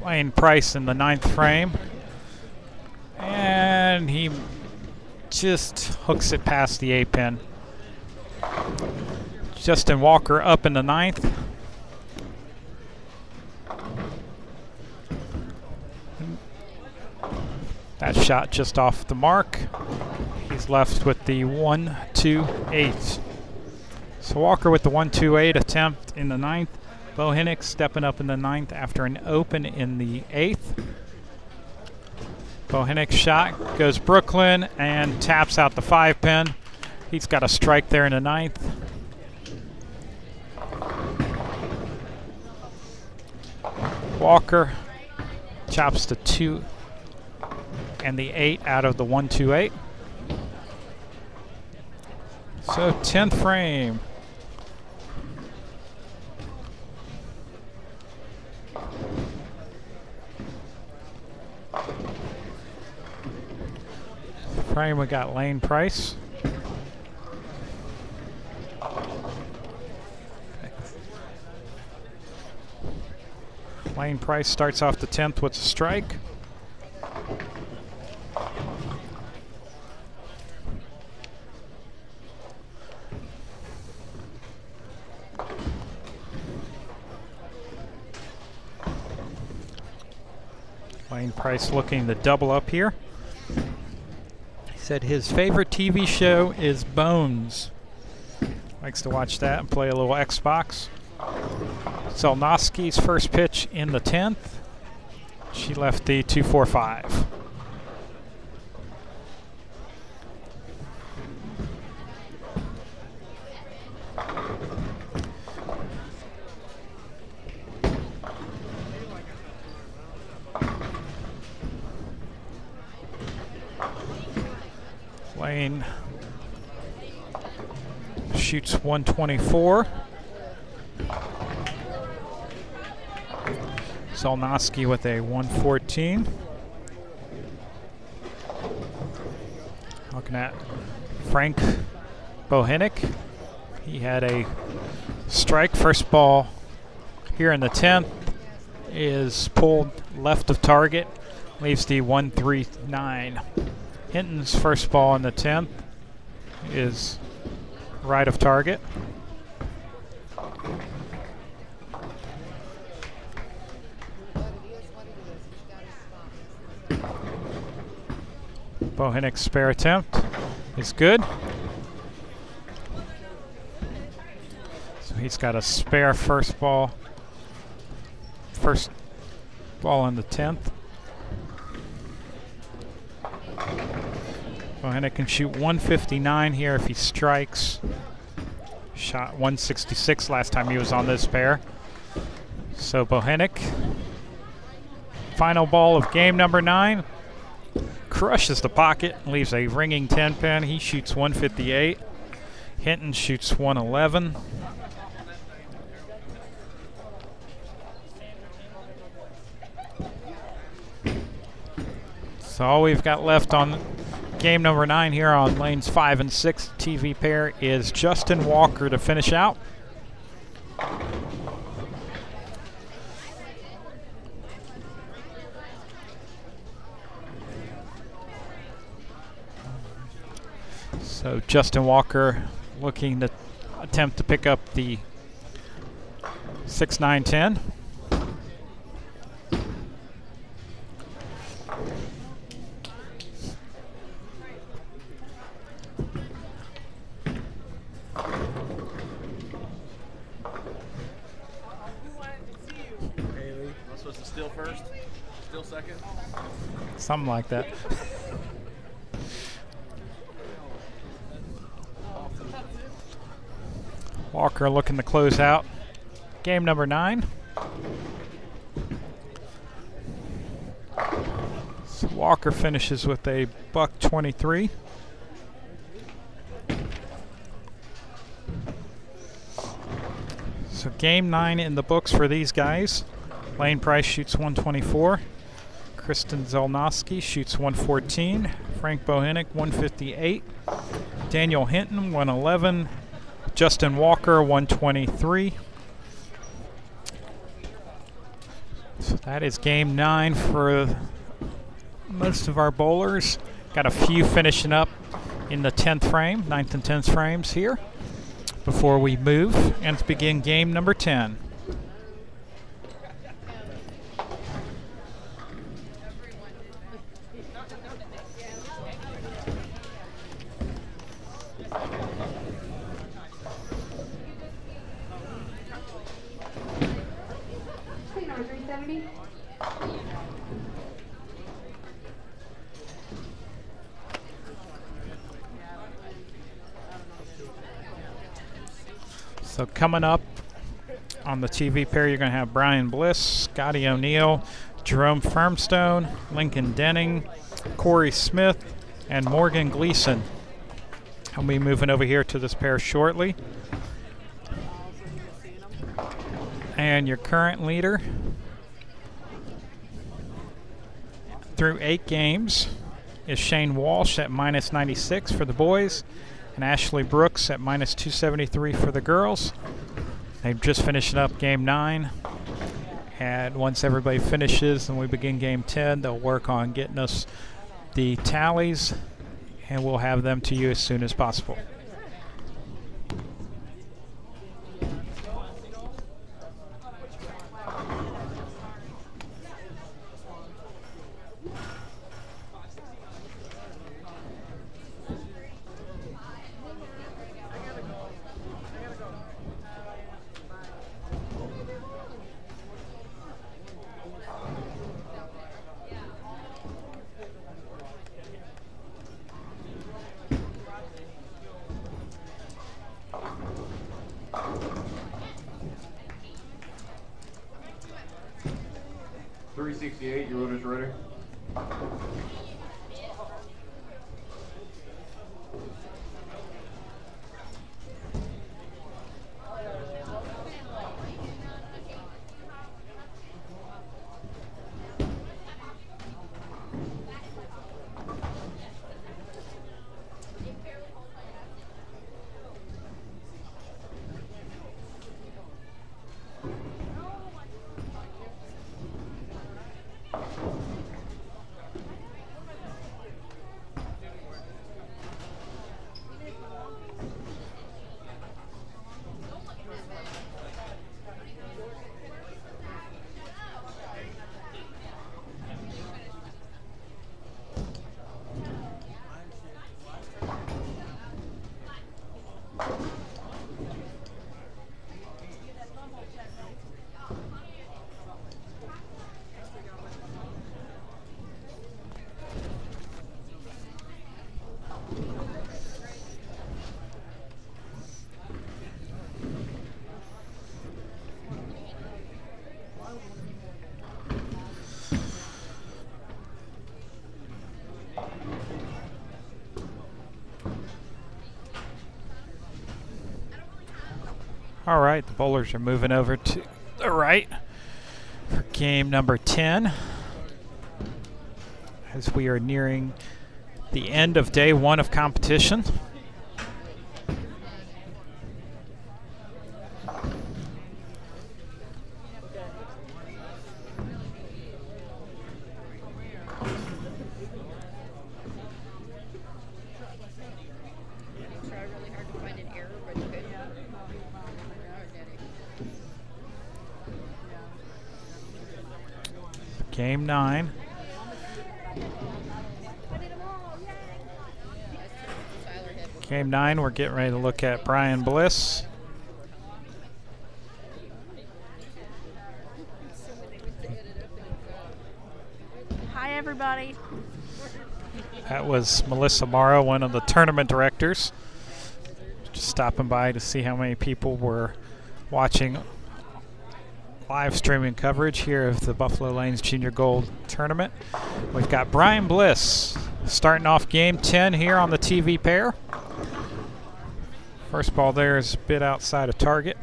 Lane Price in the 9th frame. And he just hooks it past the A-pin. Justin Walker up in the 9th. That shot just off the mark. He's left with the 1-2-8. So Walker with the 1-2-8 attempt in the 9th. Bohinnick stepping up in the 9th after an open in the 8th. Bohinnick's shot goes Brooklyn and taps out the 5-pin. He's got a strike there in the 9th. Walker chops the 2 and the 8 out of the 1-2-8. So 10th frame. Frame, we got Lane Price. Lane Price starts off the 10th with a strike. Lane Price looking to double up here. He said his favorite TV show is Bones. Likes to watch that and play a little Xbox. Zelnowski's first pitch in the 10th. She left the 2-4-5. Lane shoots 124. Zelnowski with a 114. Looking at Frank Bohinnick. He had a strike. First ball here in the 10th is pulled left of target. Leaves the 1-3-9. Hinton's first ball in the 10th is right of target. Bohinnick's spare attempt is good. So he's got a spare first ball in the 10th. Bohinnick can shoot 159 here if he strikes. Shot 166 last time he was on this pair. So Bohinnick, final ball of game number 9. Crushes the pocket, leaves a ringing 10-pin. He shoots 158. Hinton shoots 111. So all we've got left on game number 9 here on lanes 5 and 6 TV pair is Justin Walker to finish out. So Justin Walker looking to attempt to pick up the 6-9-10. Haley, I'm supposed to steal first? Steal second? Something like that. Walker looking to close out game number 9. So Walker finishes with a $123. So game 9 in the books for these guys. Lane Price shoots 124. Kristen Zelnowski shoots 114. Frank Bohenick 158. Daniel Hinton 111. Justin Walker 123. So that is game 9 for most of our bowlers. Got a few finishing up in the 10th frame, 9th and 10th frames here before we move and begin game number 10. Plate number 370. So coming up on the TV pair, you're going to have Brian Bliss, Scotty O'Neill, Jerome Firmstone, Lincoln Denning, Corey Smith, and Morgan Gleason. I'll be moving over here to this pair shortly. And your current leader through 8 games is Shane Walsh at -96 for the boys, and Ashley Brooks at -273 for the girls. They've just finished up game 9. And once everybody finishes and we begin game 10, they'll work on getting us the tallies, and we'll have them to you as soon as possible. .368, your order's ready. All right, the bowlers are moving over to the right for game number 10 as we are nearing the end of day 1 of competition. Game 9. Game 9, we're getting ready to look at Brian Bliss. Hi, everybody. That was Melissa Morrow, one of the tournament directors. Just stopping by to see how many people were watching live streaming coverage here of the Buffalo Lanes Junior Gold Tournament. We've got Brian Bliss starting off game 10 here on the TV pair. First ball there is a bit outside of target.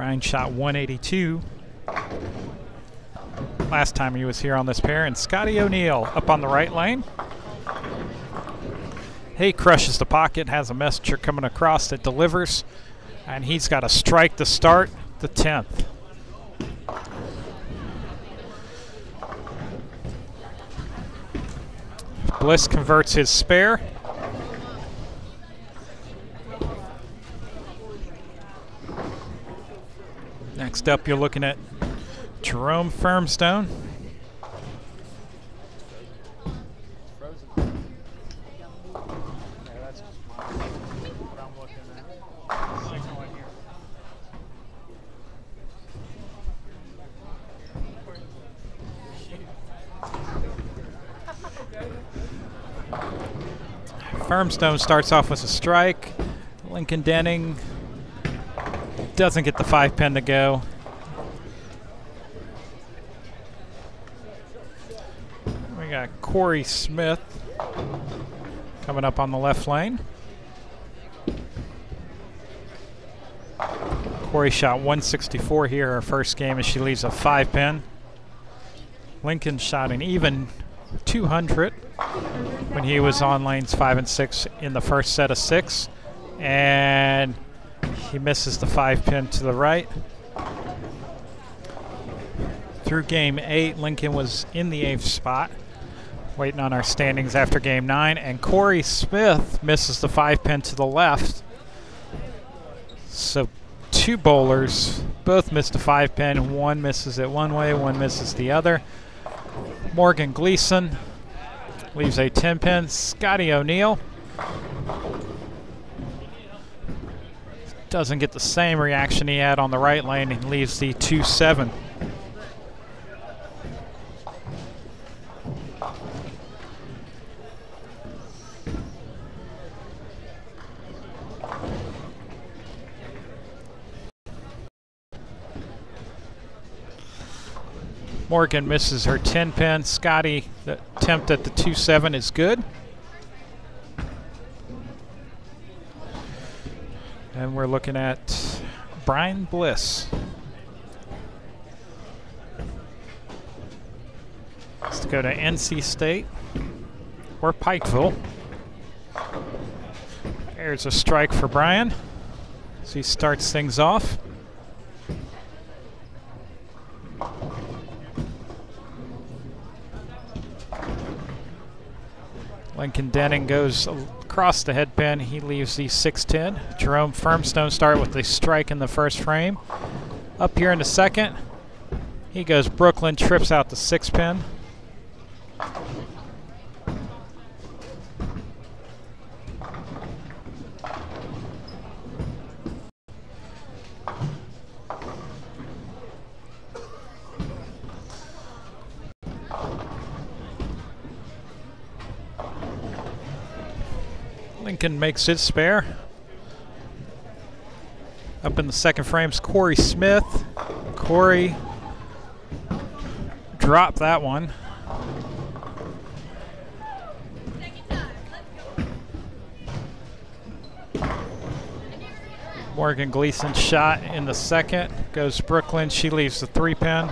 Brian shot 182 last time he was here on this pair. And Scotty O'Neill up on the right lane. He crushes the pocket, has a messenger coming across that delivers, and he's got a strike to start the 10th. Bliss converts his spare. Next up, you're looking at Jerome Firmstone. Firmstone starts off with a strike. Lincoln Denning doesn't get the 5-pin to go. We got Corey Smith coming up on the left lane. Corey shot 164 here her first game as she leaves a 5-pin. Lincoln shot an even 200 when he was on lanes 5 and 6 in the first set of 6, and he misses the 5-pin to the right. Through game 8, Lincoln was in the 8th spot, waiting on our standings after game 9, and Corey Smith misses the 5-pin to the left. So 2 bowlers both missed a 5-pin. One misses it one way, one misses the other. Morgan Gleason leaves a 10-pin. Scotty O'Neill doesn't get the same reaction he had on the right lane and leaves the 2-7. Morgan misses her 10-pin. Scotty, the attempt at the 2-7 is good. And we're looking at Brian Bliss. Let's go to NC State or Pikeville. There's a strike for Brian as he starts things off. Lincoln Denning goes across the head pin. He leaves the 6-10. Jerome Firmstone start with the strike in the first frame. Up here in the second, he goes Brooklyn, trips out the 6-pin. Lincoln makes his spare. Up in the second frame's Corey Smith. Corey dropped that one. Morgan Gleason shot in the second. Goes Brooklyn. She leaves the 3-pin.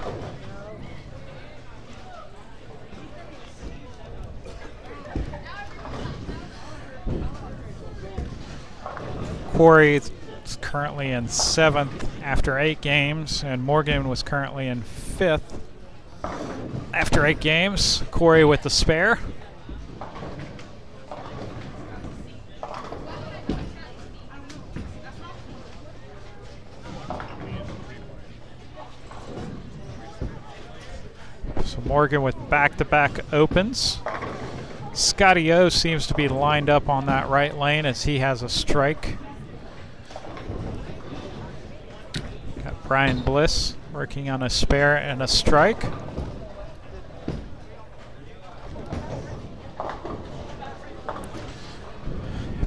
Corey is currently in 7th after 8 games, and Morgan was currently in 5th after 8 games. Corey with the spare. So Morgan with back-to-back opens. Scotty O seems to be lined up on that right lane as he has a strike. Brian Bliss working on a spare and a strike.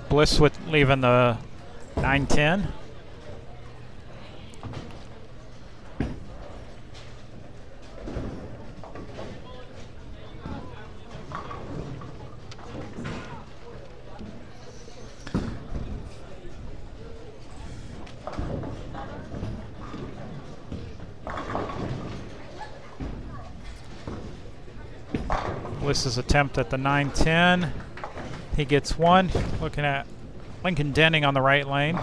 Bliss with leaving the 9-10. Bliss's attempt at the 9-10. He gets one. Looking at Lincoln Denning on the right lane.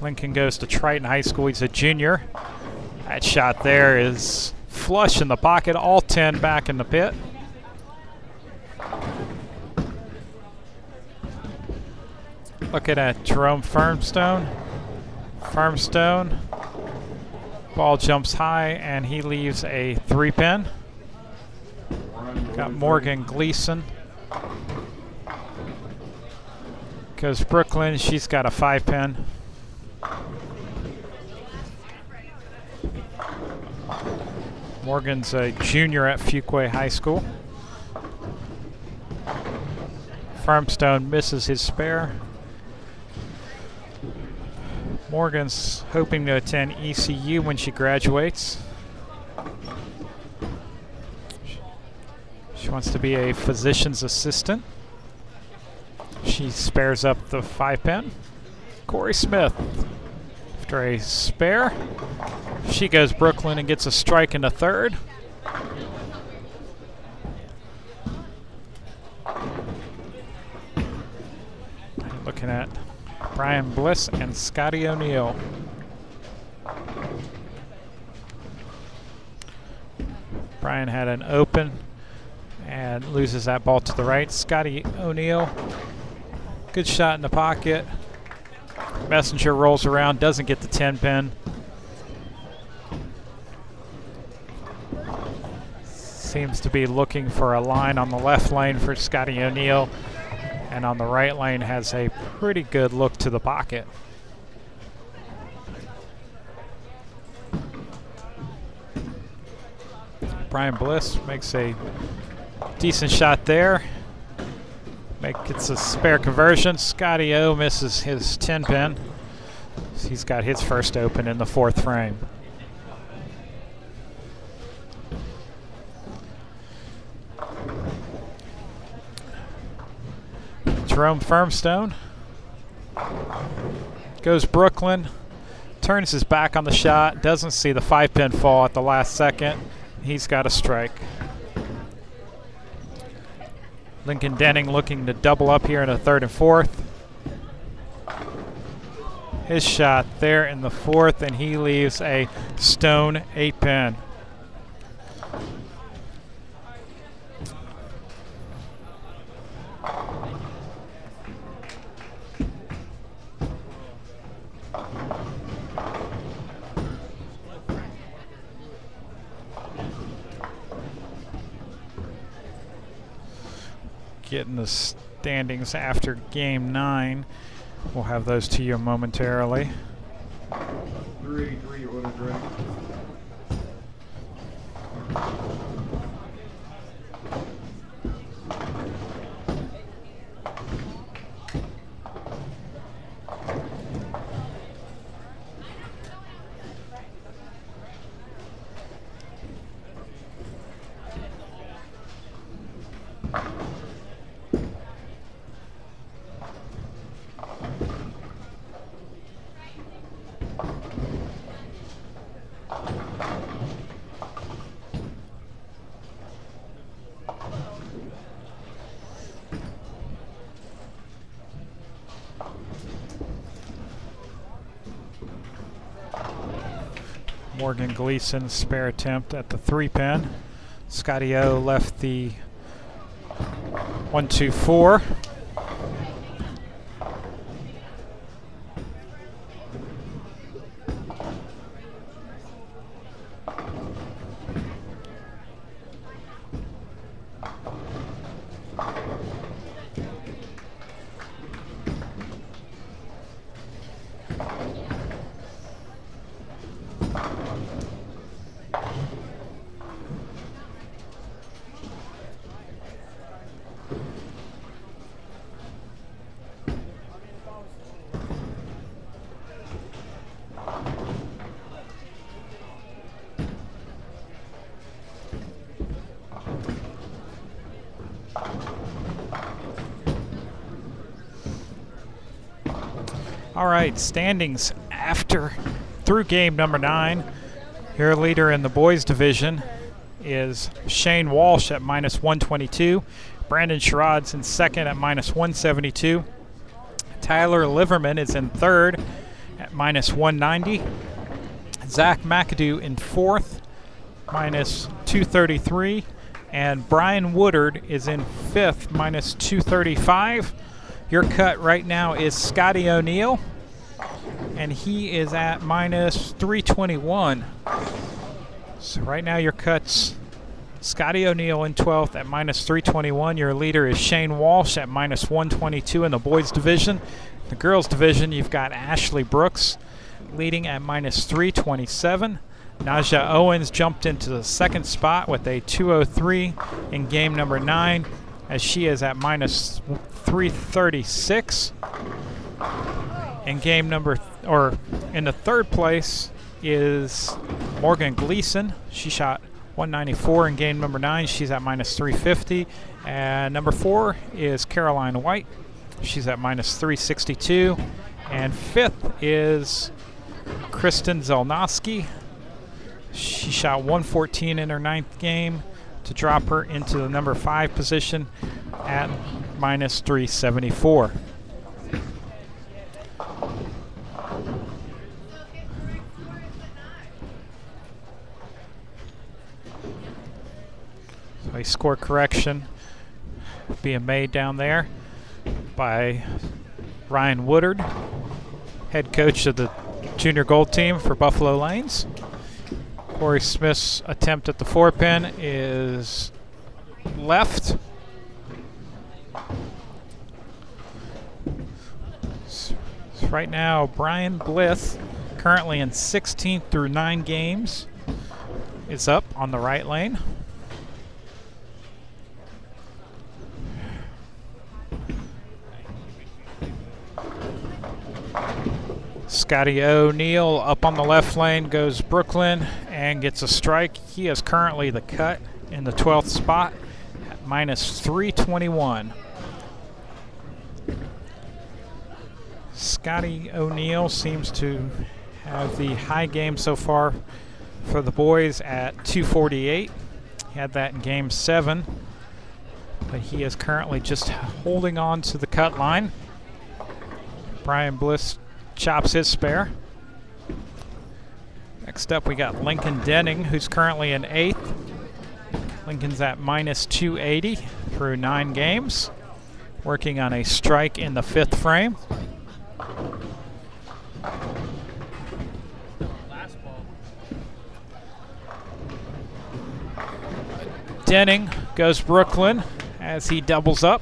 Lincoln goes to Triton High School. He's a junior. That shot there is flush in the pocket. All 10 back in the pit. Looking at Jerome Firmstone. Firmstone. Ball jumps high and he leaves a 3-pin. Got Morgan Gleason. Goes Brooklyn. She's got a 5-pin. Morgan's a junior at Fuquay High School. Firmstone misses his spare. Morgan's hoping to attend ECU when she graduates. She wants to be a physician's assistant. She spares up the 5-pin. Corey Smith, after a spare, she goes Brooklyn and gets a strike in the third. Looking at Brian Bliss and Scotty O'Neill. Brian had an open and loses that ball to the right. Scotty O'Neill, good shot in the pocket. Messenger rolls around, doesn't get the 10-pin. Seems to be looking for a line on the left lane for Scotty O'Neill, and on the right lane has a pretty good look to the pocket. Brian Bliss makes a decent shot there. Gets a spare conversion. Scotty O misses his 10-pin. He's got his first open in the fourth frame. Jerome Firmstone goes Brooklyn, turns his back on the shot, doesn't see the 5-pin fall at the last second. He's got a strike. Lincoln Denning looking to double up here in the third and fourth. His shot there in the fourth, and he leaves a stone 8-pin. Getting the standings after game 9. We'll have those to you momentarily. 3-3 order direct. Morgan Gleason spare attempt at the 3-pin. Scotty O left the 1-2-4. All right, standings through game number 9. Your leader in the boys division is Shane Walsh at -122. Brandon Sherrod's in second at -172. Tyler Liverman is in third at -190. Zach McAdoo in fourth, -233. And Brian Woodard is in fifth, -235. Your cut right now is Scotty O'Neill, and he is at -321. So right now your cut's Scotty O'Neill in 12th at -321. Your leader is Shane Walsh at -122 in the boys division. The girls division, you've got Ashley Brooks leading at -327. Naja Owens jumped into the second spot with a 203 in game number 9, as she is at -336. In game number, in the third place is Morgan Gleason. She shot 194 in game number 9. She's at -350. And number 4 is Caroline White. She's at -362. And fifth is Kristen Zelnowski. She shot 114 in her 9th game to drop her into the number 5 position at -374. So a score correction being made down there by Ryan Woodard, head coach of the junior gold team for Buffalo Lanes. Corey Smith's attempt at the 4-pin is left. So right now, Brian Bliss, currently in 16th through 9 games, is up on the right lane. Scotty O'Neill up on the left lane goes Brooklyn and gets a strike. He is currently the cut in the 12th spot at -321. Scotty O'Neill seems to have the high game so far for the boys at 248. He had that in game 7, but he is currently just holding on to the cut line. Brian Bliss chops his spare. Next up we got Lincoln Denning, who's currently in 8th. Lincoln's at -280 through 9 games, working on a strike in the 5th frame. Denning goes Brooklyn as he doubles up.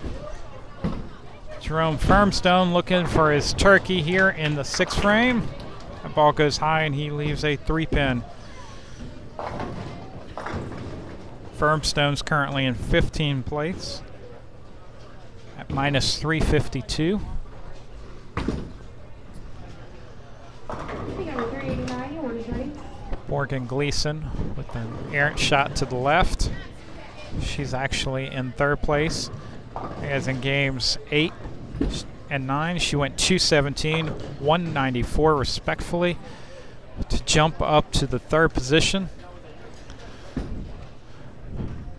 Jerome Firmstone looking for his turkey here in the 6th frame. That ball goes high and he leaves a 3-pin. Firmstone's currently in 15th place at -352. Morgan Gleason with an errant shot to the left. She's actually in 3rd place, as in games 8 and 9 she went 217, 194 respectfully to jump up to the 3rd position.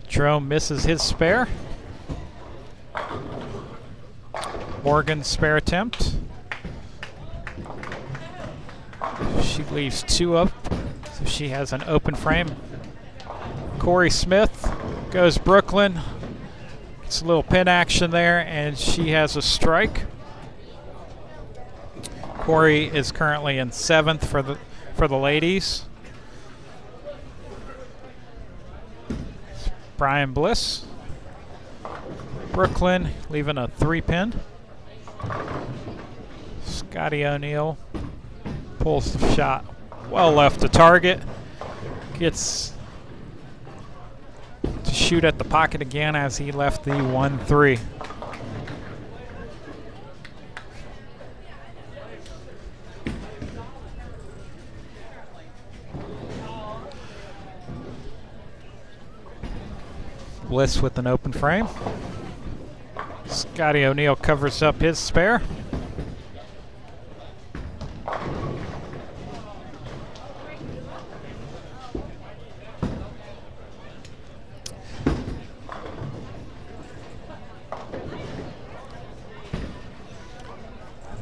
Jerome misses his spare. Morgan's spare attempt. She leaves 2 up, so she has an open frame. Corey Smith goes Brooklyn. It's a little pin action there, and she has a strike. Corey is currently in 7th for the ladies. Brian Bliss. Brooklyn leaving a 3-pin. Scotty O'Neill pulls the shot well left to target. Gets to shoot at the pocket again as he left the 1-3. Bliss with an open frame. Scotty O'Neill covers up his spare.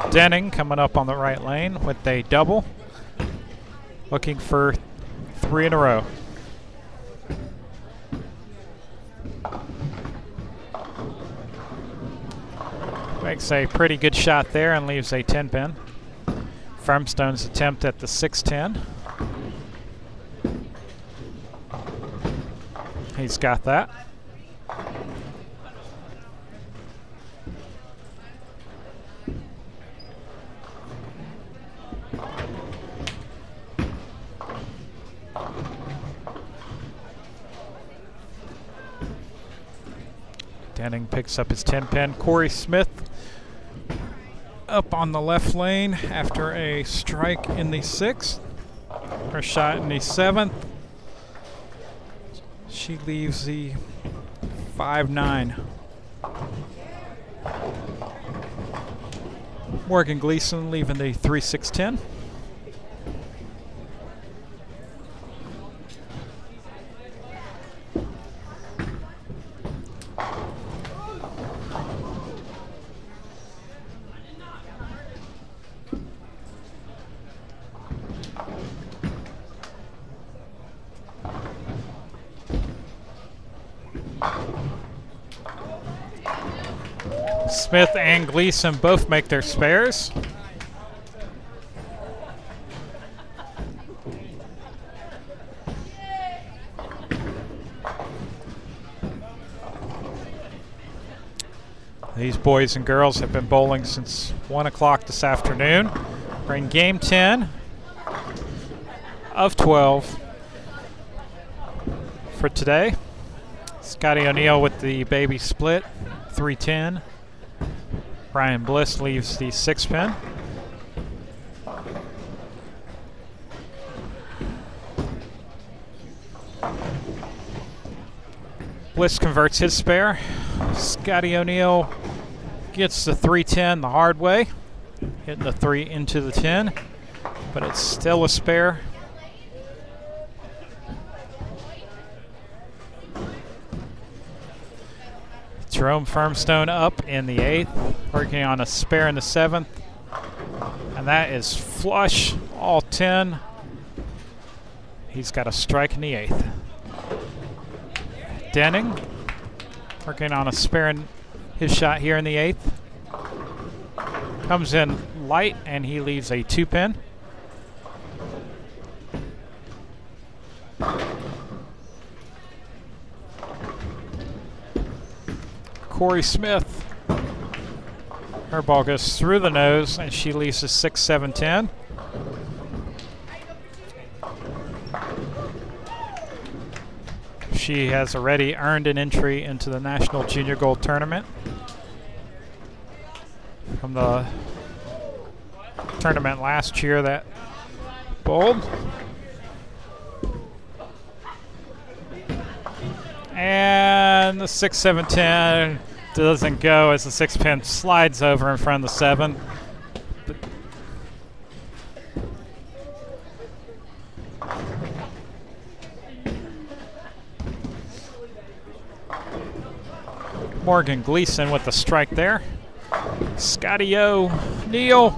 Denning coming up on the right lane with a double, looking for 3 in a row. Makes a pretty good shot there and leaves a 10-pin. Firmstone's attempt at the 6-10. He's got that. Denning picks up his 10-pin. Corey Smith up on the left lane after a strike in the 6th. Her shot in the 7th. She leaves the 5-9. Morgan Gleason leaving the 3-6-10. Smith and Gleason both make their spares. These boys and girls have been bowling since 1 o'clock this afternoon. We're in game 10 of 12 for today. Scotty O'Neill with the baby split, 3-10. Brian Bliss leaves the 6-pin. Bliss converts his spare. Scotty O'Neill gets the 3-10 the hard way, hitting the 3 into the 10, but it's still a spare. Jerome Firmstone up in the 8th, working on a spare in the 7th, and that is flush, all 10. He's got a strike in the 8th. Denning working on a spare in his shot here in the 8th. Comes in light and he leaves a 2-pin. Corey Smith, her ball goes through the nose and she leaves a 6-7-10. She has already earned an entry into the National Junior Gold Tournament from the tournament last year that bowled. And the 6-7-10 doesn't go as the 6-pin slides over in front of the 7. Morgan Gleason with the strike there. Scotty O'Neill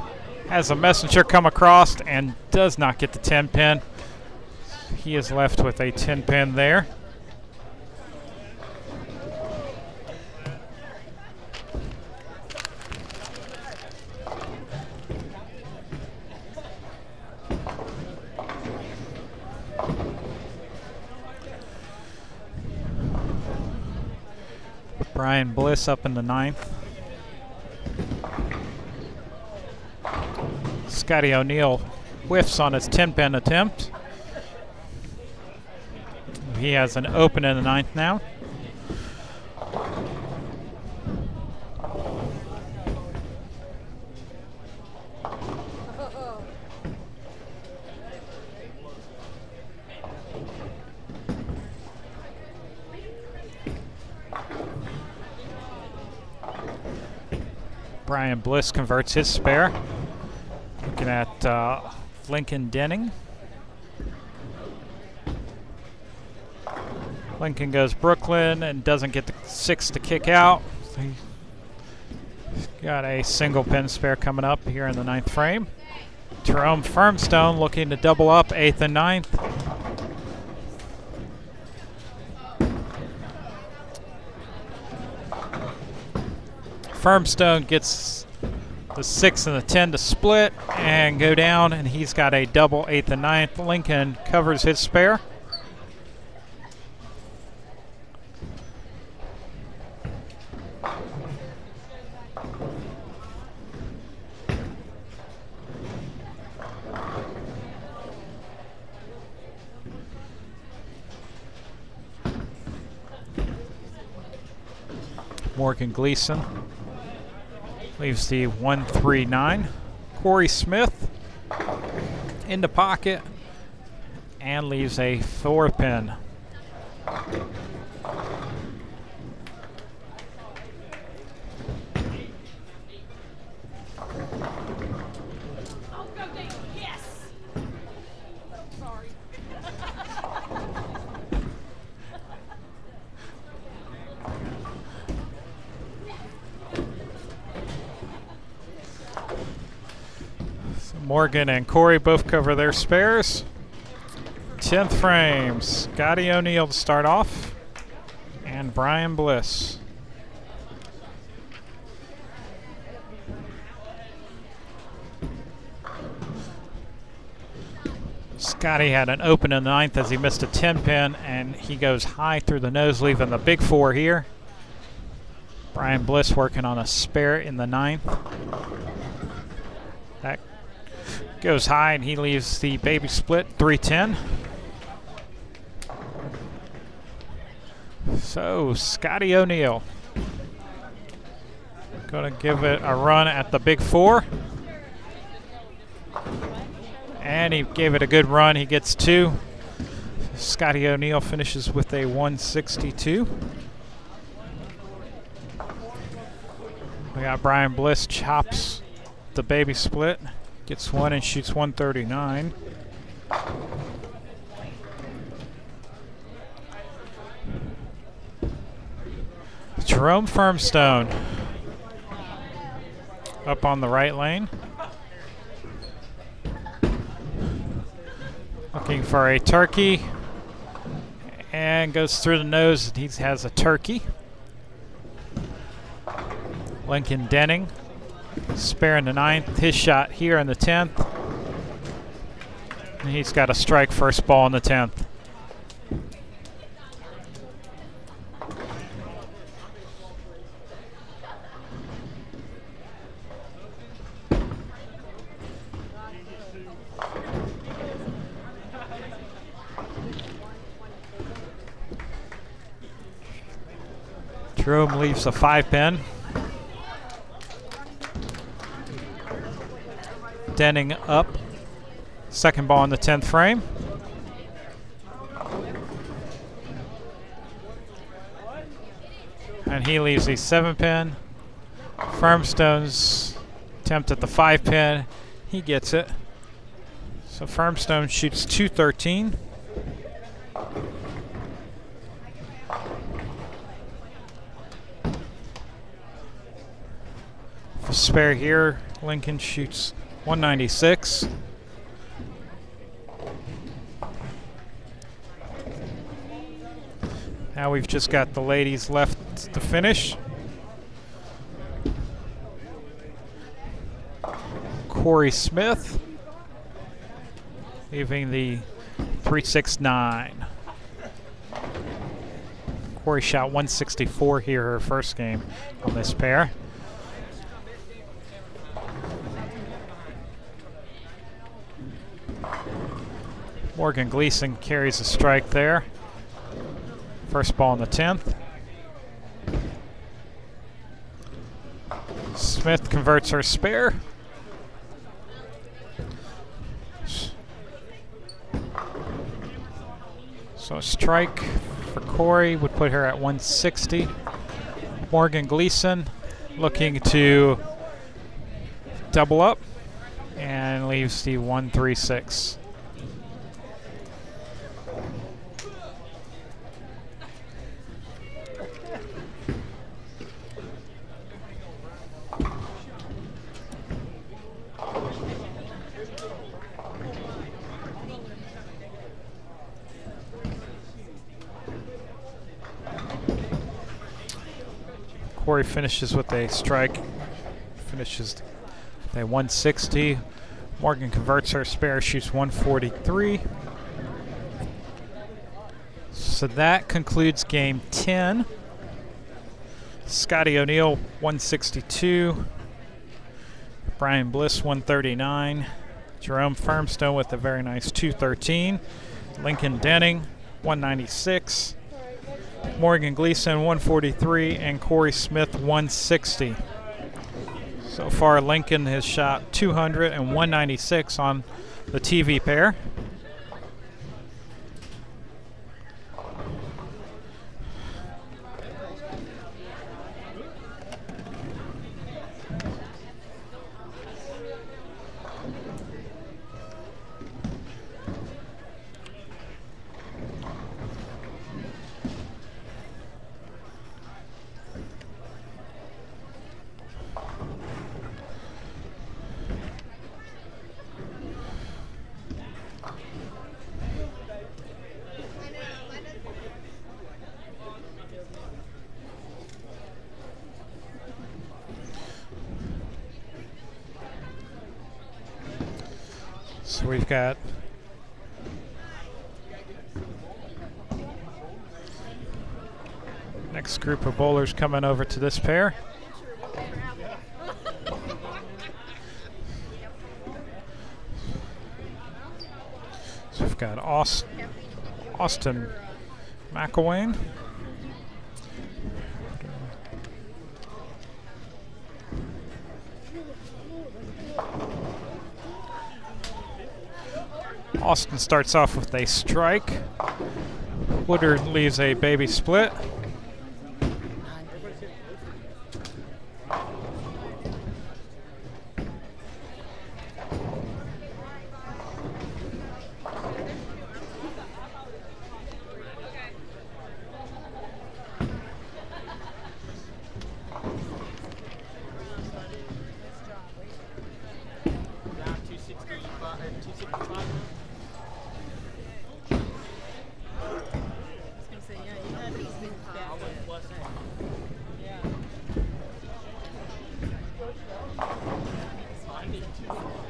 has a messenger come across and does not get the 10-pin. He is left with a 10-pin there. Brian Bliss up in the 9th. Scotty O'Neill whiffs on his 10-pin attempt. He has an open in the 9th now. Brian Bliss converts his spare. Looking at Lincoln Denning. Lincoln goes Brooklyn and doesn't get the 6 to kick out. He Got a single pin spare coming up here in the 9th frame. Jerome Firmstone looking to double up 8th and 9th. Firmstone gets the 6 and the 10 to split and go down, and he's got a double 8th and 9th. Lincoln covers his spare. Morgan Gleason leaves the 1-3-9. Corey Smith in the pocket and leaves a 4 pin. Morgan and Corey both cover their spares. 10th frame, Scotty O'Neill to start off, and Brian Bliss. Scotty had an open in the 9th as he missed a 10 pin, and he goes high through the nose, leaving the big 4 here. Brian Bliss working on a spare in the 9th. That goes high, and he leaves the baby split 3-10. So Scotty O'Neill gonna give it a run at the big 4. And he gave it a good run. He gets 2. Scotty O'Neill finishes with a 162. We got Brian Bliss chops the baby split. Gets 1 and shoots 139. Jerome Firmstone up on the right lane. Looking for a turkey. And goes through the nose, and he has a turkey. Lincoln Denning. Spare in the 9th, his shot here in the 10th. And he's got a strike first ball in the 10th. Jerome leaves a 5 pin. Denning up, second ball in the 10th frame. And he leaves a 7 pin. Firmstone's attempt at the 5 pin, he gets it. So Firmstone shoots 213. For spare here, Lincoln shoots 196. Now we've just got the ladies left to finish. Corey Smith leaving the 369. Corey shot 164 here her first game on this pair. Morgan Gleason carries a strike there. First ball in the 10th. Smith converts her spare. So a strike for Corey would put her at 160. Morgan Gleason looking to double up and leaves the 136. Corey finishes with a strike. Finishes a 160. Morgan converts her spare, shoots 143. So that concludes game 10. Scotty O'Neill, 162. Brian Bliss, 139. Jerome Firmstone with a very nice 213. Lincoln Denning, 196. Morgan Gleason, 143. And Corey Smith, 160. So far, Lincoln has shot 200 and 196 on the TV pair. So we've got next group of bowlers coming over to this pair. So we've got Austin McElwain. Austin starts off with a strike. Woodard leaves a baby split.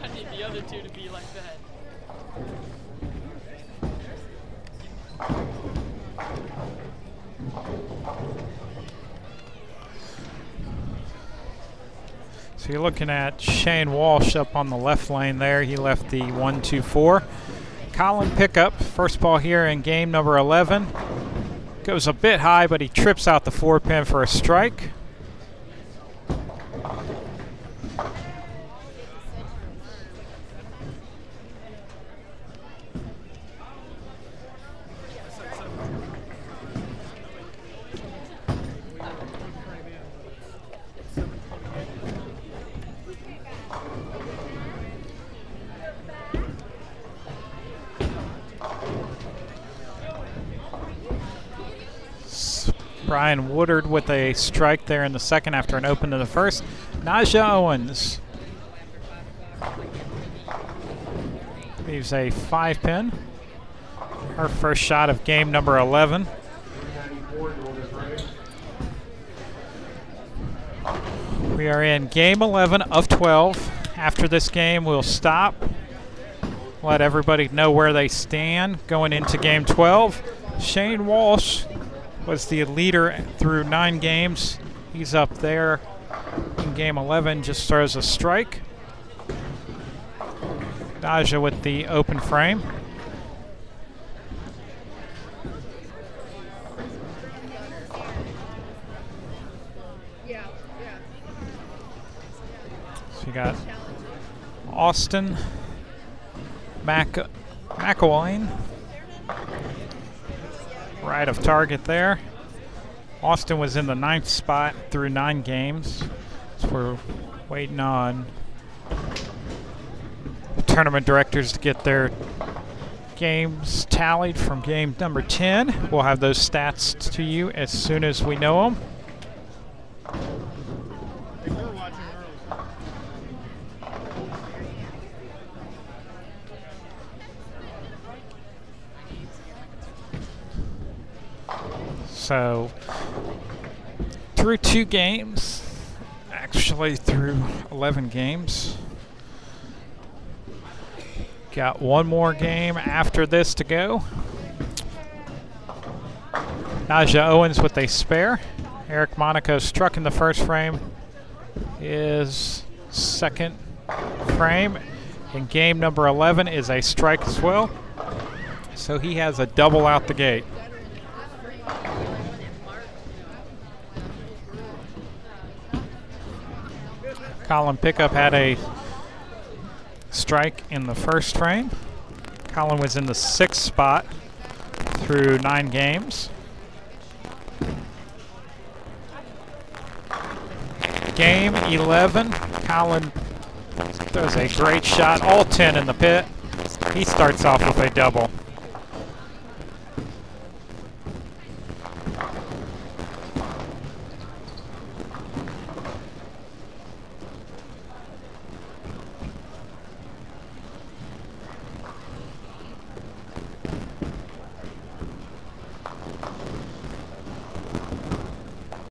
I need the other two to be like that. So you're looking at Shane Walsh up on the left lane there. He left the 1-2-4. Colin Pickup, first ball here in game number 11. Goes a bit high, but he trips out the 4-pin for a strike. Brian Woodard with a strike there in the second after an open to the first. Naja Owens leaves a 5-pin. Her first shot of game number 11. We are in game 11 of 12. After this game, we'll stop, let everybody know where they stand going into game 12. Shane Walsh was the leader through 9 games. He's up there in game 11, just throws a strike. Naja with the open frame. So you got Austin McElwain. Right of target there. Austin was in the 9th spot through 9 games. So we're waiting on the tournament directors to get their games tallied from game number 10. We'll have those stats to you as soon as we know them. So through 2 games. Actually, through 11 games. Got one more game after this to go. Naja Owens with a spare. Eric Monaco struck in the first frame. His second frame. And game number 11 is a strike as well. So he has a double out the gate. Colin Pickup had a strike in the first frame. Colin was in the 6th spot through 9 games. Game 11, Colin throws a great shot, all 10 in the pit. He starts off with a double.